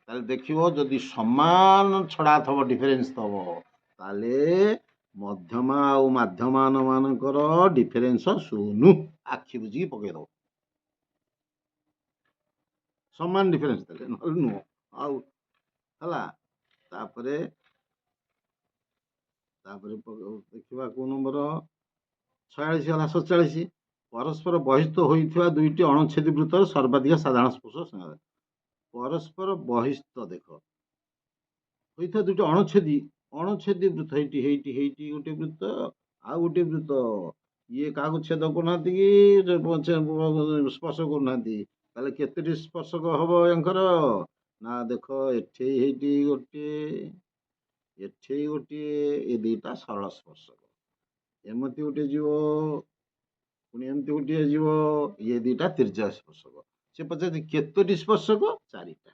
देखो जदि समान छड़ा थब डिफरेन्स थब, ताले मध्यमा आ माध्यमान मानकर डिफरेन्स शून्य। आखि बुझी पकई दब समान डिफरेन्स नुह आउ हला। तापरे देखा को नंबर 46 है 47। परस्पर बहिस्थ होइथिबा दुईटी अणुच्छेदी वृत्तर सर्वाधिक साधारण स्पर्श। परस्पर बहिस्थ देख होइथिबा दुईटी अणुच्छेदी अणुच्छेदी वृत्त हेटी हेटी हेटी गोटे वृत्त आ गोटे वृत्त, ये क्या छेद करना कि स्पर्श करना, ताले केतोटी स्पर्शक हम यांकर ना देख एठे हेटी गोटे एठे गोटे, ये दुईटा सरल स्पर्शक, एमती गोटे जीव पुणी एमती गोटे जीव, ये दुईटा तिर्यक स्पर्शक। से पचार केतोटी स्पर्शक 4टा,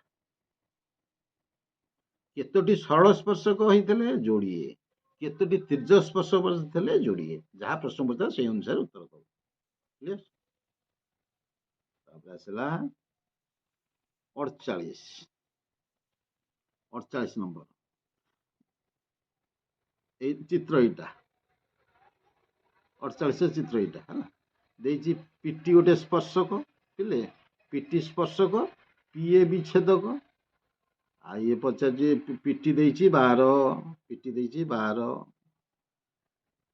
केतोटी सरल स्पर्शक होते जोड़िए, केतोटी तिर्यक स्पर्शक थे जोड़िए, जहाँ प्रश्न पचार से अनुसार उत्तर दो। क्लियर। आसला 48 नंबर चित्र यहाँ 48 चित्र यहाँ है देखिए पीटी गोटे स्पर्शक पिले पीटी स्पर्शक पीए विच्छेदक आ ये पचार पीटी देछि 12 पीटी देछि 12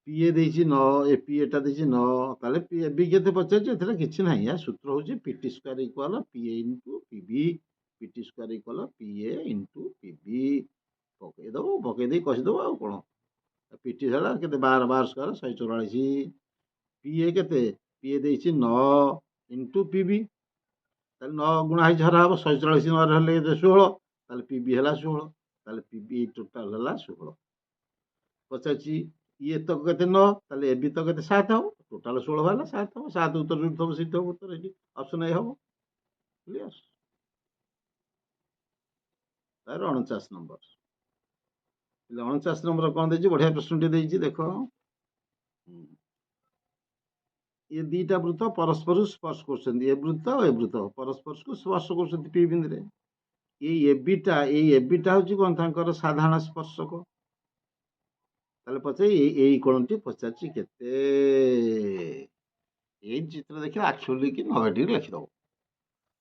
पीए देछि 9 ए पीएटा देछि 9 ताले पीए बी केते पचार एथरा किछि नाही या सूत्र होछि PT square equal PA into PB PT square equal PA into PB पकई दो पकई दे कसी दो आ कोन पीटी साला केते 12 12 स्क्वायर 144 पीए केते पीए देछि 9 इनटू पीबी ताले 9 गुणा ही झरा हम 144 9 रहले 16 ताले पीबी हला 16 ताले पीबी टोटल हला 16 पचाची ये तो कहते 9 ताले एबी तो कहते 7 हो टोटल 16 वाला 7 हो 7 उत्तर जोड़ थब सिद्ध हो उत्तर एडी ऑप्शन ए हो। क्लियर। तार 49 नंबर 49 ନମ୍ବର କ'ଣ ଦେଇଛି? ବଢ଼ିଆ ପ୍ରଶ୍ନଟେ ଦେଇଛି ଦେଖ। ଏ ଦୁଇଟା ବୃତ୍ତ ପରସ୍ପରକୁ ସ୍ପର୍ଶ କରୁଛନ୍ତି। ଏ ବୃତ୍ତ ଆଉ ଏ ବୃତ୍ତ ପରସ୍ପରକୁ ସ୍ପର୍ଶ କରୁଛନ୍ତି ପି ବିନ୍ଦୁରେ। ଏଇ ଏବିଟା ହେଉଛି କ'ଣ? ତାଙ୍କର ସାଧାରଣ ସ୍ପର୍ଶକ। ତାହେଲେ ପଚାରି ଏଇ କୋଣଟି ପଚାରିଛି କେତେ? ଏଇ ଚିତ୍ର ଦେଖିଲେ ଆକ୍ଚୁଆଲି କି 90 ଡିଗ୍ରୀ ଲେଖିଦେବ।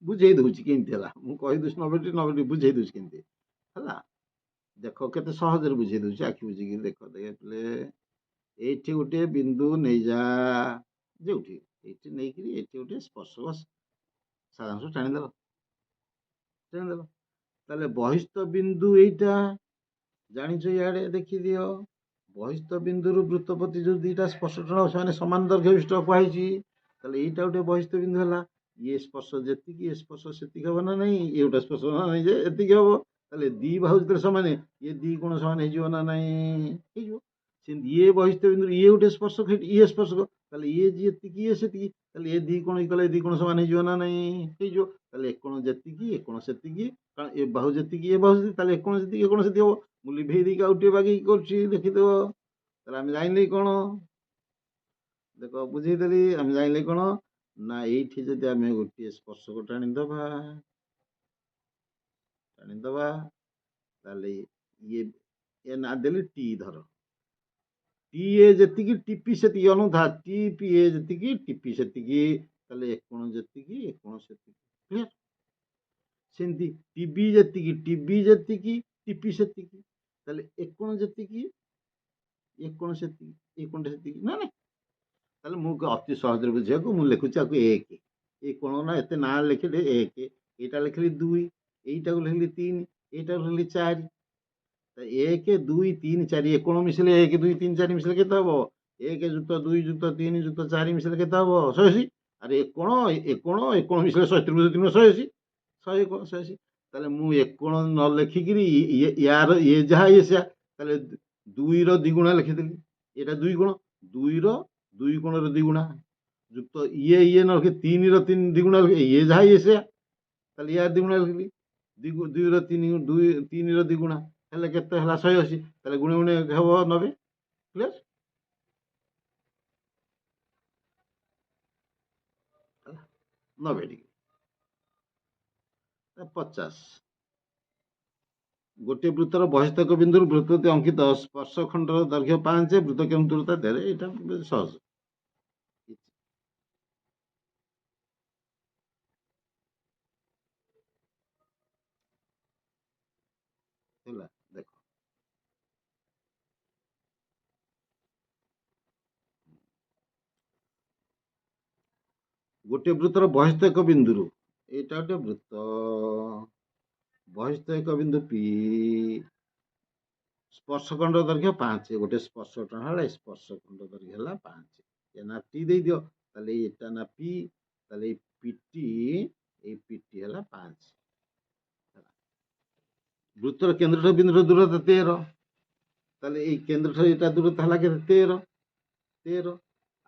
ବୁଝେଇ ଦେଉଛି କେମିତି ହେଲା। ମୁଁ କହିଦେଉଛି 90 ଡିଗ୍ରୀ ବୁଝେଇ ଦେଉଛି କେମିତି ହେଲା। ଦେଖ କେତେ ସହଜରେ ବୁଝେଇ ଦେଉଛି। ଆଖି ବୁଝିକି ଦେଖ। ଦେଖିଲେ ଏଇଠି ଗୋଟିଏ ବିନ୍ଦୁ ନେଇଯା, ଯୋଉଠି ଏଇଠି ନେଇକିରି ଏଇଠି ଗୋଟେ ସ୍ପର୍ଶକ ସାଧାରଣ ଟାଣିଦେଲ। ତାହେଲେ ବହିସ୍ଥ ବିନ୍ଦୁ ଏଇଟା ଜାଣିଛ। ଇଆଡ଼େ ଦେଖିଦିଅ। ବହିସ୍ଥ ବିନ୍ଦୁରୁ ବୃତ୍ତପତି ଯୋଉ ଦୁଇଟା ସ୍ପର୍ଶ ଟଣାଉ ସେମାନେ ସମାନ ଦୈର୍ଘ୍ୟ ବିଶିଷ୍ଟ କୁହାଯାଇଛି। ତାହେଲେ ଏଇଟା ଗୋଟେ ବହିସ୍ଥ ବିନ୍ଦୁ ହେଲା। ଇଏ ସ୍ପର୍ଶ ଯେତିକି ଏ ସ୍ପର୍ଶ ସେତିକି ହବ ନା ନାହିଁ? ଇଏ ଗୋଟେ ସ୍ପର୍ଶ ନା ନାହିଁ ଯେ ଏତିକି ହବ। ତାହେଲେ ଦି ବାହୁ ଯେତେବେଳେ ସମାନ, ଇଏ ଦି କୋଣ ସମାନ ହେଇଯିବ ନା ନାହିଁ? ହେଇଯିବ। ସେମିତି ଇଏ ବହିସ୍ଥ ବିନ୍ଦୁ, ଇଏ ଗୋଟେ ସ୍ପର୍ଶକ, ଇଏ ସ୍ପର୍ଶକ। ତାହେଲେ ଇଏ ଯେତିକି ଇଏ ସେତିକି। ତାହେଲେ ଏ ଦି କୋଣ କଲେ ଏ ଦି କୋଣ ସମାନ ହେଇଯିବ ନା ନାହିଁ? ହେଇଯିବ। ତାହେଲେ ଏ କୋଣ ଯେତିକି ଏ କୋଣ ସେତିକି, କାରଣ ଏ ବାହୁ ଯେତିକି ଏ ବାହୁ ସେତିକି। ତାହେଲେ ଏ କୋଣ ସେତିକି ଏ କୋଣ ସେତିକି ହବ। ମୁଁ ଲିଭେଇ ଦେଇକି ଆଉ ଟିକେ ବାଗେଇକି କରୁଛି, ଦେଖିଦେବ। ତାହେଲେ ଆମେ ଜାଣିଲେ କ'ଣ? ଦେଖ ବୁଝେଇଦେଲି। ଆମେ ଜାଣିଲେ କ'ଣ ନା ଏଇଠି ଯଦି ଆମେ ଗୋଟିଏ ସ୍ପର୍ଶକ ଟାଣିଦବା, ତାହେଲେ ଇଏ ନା ଦେଲି ଟି ଧର। ଟି ଏ ଯେତିକି ଟିପି ସେତିକି, ଅନୁଧା ଟି ପି ଏ ଯେତିକି ଟିପି ସେତିକି। ତାହେଲେ ଏ କୋଣ ଯେତିକି ଏ କୋଣ ସେତିକି। କ୍ଲିୟର? ସେମିତି ଟିବି ଯେତିକି ଟିପି ସେତିକି। ତାହେଲେ ଏ କୋଣ ଯେତିକି ଏ କୋଣ ସେତିକି, ଏ କୋଣଟା ସେତିକି ନା ନାଇଁ? ତାହେଲେ ମୁଁ ଅତି ସହଜରେ ବୁଝିବାକୁ ମୁଁ ଲେଖୁଛି ଆକୁ 1। ଏ କୋଣ ନା ଏତେ ନାଁ ଲେଖିଲି 1, ଏଇଟା ଲେଖିଲି 2, ଏଇଟାକୁ ଲେଖିଲି 3, ଏଇଟାକୁ ଲେଖିଲି 4। 1 2 3 4 ଏ କୋଣ ମିଶିଲେ 1 2 3 4 ମିଶିଲେ କେତେ ହବ? 1 ଯୁକ୍ତ 2 ଯୁକ୍ତ 3 ଯୁକ୍ତ 4 ମିଶିଲେ କେତେ ହବ? 180। ଆରେ ଏ କୋଣ ମିଶିଲେ 180 3 180, 100 କୋଣ 180। ତାହେଲେ ମୁଁ ଏ କୋଣ ନ ଲେଖିକିରି ୟାର ଇଏ ଯାହା ଇଏ ସେୟା, ତାହେଲେ 2ର ଦ୍ୱିଗୁଣା ଲେଖିଦେଲି। ଏଇଟା 2 କୋଣ, 2ର 2 କୋଣର ଦ୍ୱିଗୁଣା ଯୁକ୍ତ ଇଏ ନ ଲେଖି 3ର ଦ୍ୱିଗୁଣା ଲେଖି ଇଏ ଯାହା ଇଏ ସେୟା। ତାହେଲେ ୟାର ଦ୍ୱିଗୁଣା ଲେଖିଲି। 2ର 3ର ଦ୍ୱିଗୁଣା ହେଲେ କେତେ ହେଲା? 180। ତାହେଲେ ଗୁଣେ ଗୁଣେ ହେବ 90। କ୍ଲିୟର? 90 ଡିଗ୍ରୀ। 50 ଗୋଟିଏ ବୃତ୍ତର ବହିସ୍ଥକ ବିନ୍ଦୁରୁ ବୃତ୍ତଟି ଅଙ୍କିତ ସ୍ପର୍ଶଖଣ୍ଡର ଦୈର୍ଘ୍ୟ 5, ବୃତ୍ତ କେଉଁ ଦୂରତା ଦେହରେ? ଏଇଟା ସହଜ ହେଲା। ଦେଖ ଗୋଟିଏ ବୃତ୍ତର ବହିସ୍ଥକ ବିନ୍ଦୁରୁ, ଏଇଟା ଗୋଟେ ବୃତ୍ତ, ବହିସ୍ଥକ ବିନ୍ଦୁ ପି, ସ୍ପର୍ଶଖଣ୍ଡ ଦୈର୍ଘ୍ୟ 5, ଗୋଟେ ସ୍ପର୍ଶ ଟଣା ହେଲା। ସ୍ପର୍ଶଖଣ୍ଡ ଦୈର୍ଘ୍ୟ ହେଲା 5। ଏ ନା ଟି ଦେଇଦିଅ। ତାହେଲେ ଏଇଟା ନା ପି, ତାହେଲେ ଏଇ ପିଟି ହେଲା 5। ବୃତ୍ତର କେନ୍ଦ୍ରଠାରୁ ବିନ୍ଦୁର ଦୂରତା 13। ତାହେଲେ ଏଇ କେନ୍ଦ୍ରଠାରୁ ଏଇଟା ଦୂରତା ହେଲା କେତେ? 13।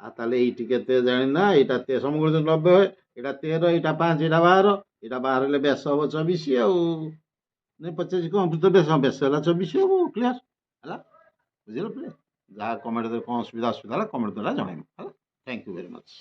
ଆଉ ତାହେଲେ ଏଇଠି କେତେ ଜାଣିନା? ଏଇଟା ସମକୋଣ 90, ଏଇଟା 13, ଏଇଟା 5, ଏଇଟା 12। ଏଇଟା 12 ହେଲେ ବ୍ୟାସ ହବ 24 ଆଉ ନାଇଁ 25 କ'ଣ ବୃତ୍ତ ବ୍ୟାସ ହେଲା 24 ହବ। କ୍ଲିୟର ହେଲା? ବୁଝିଲ ପିଲେ? ଯାହା କମେଣ୍ଟ ଦେଲେ କ'ଣ ଅସୁବିଧା ହେଲା କମେଣ୍ଟ ଦ୍ୱାରା ଜଣାଇବ ହେଲା। Thank you very much.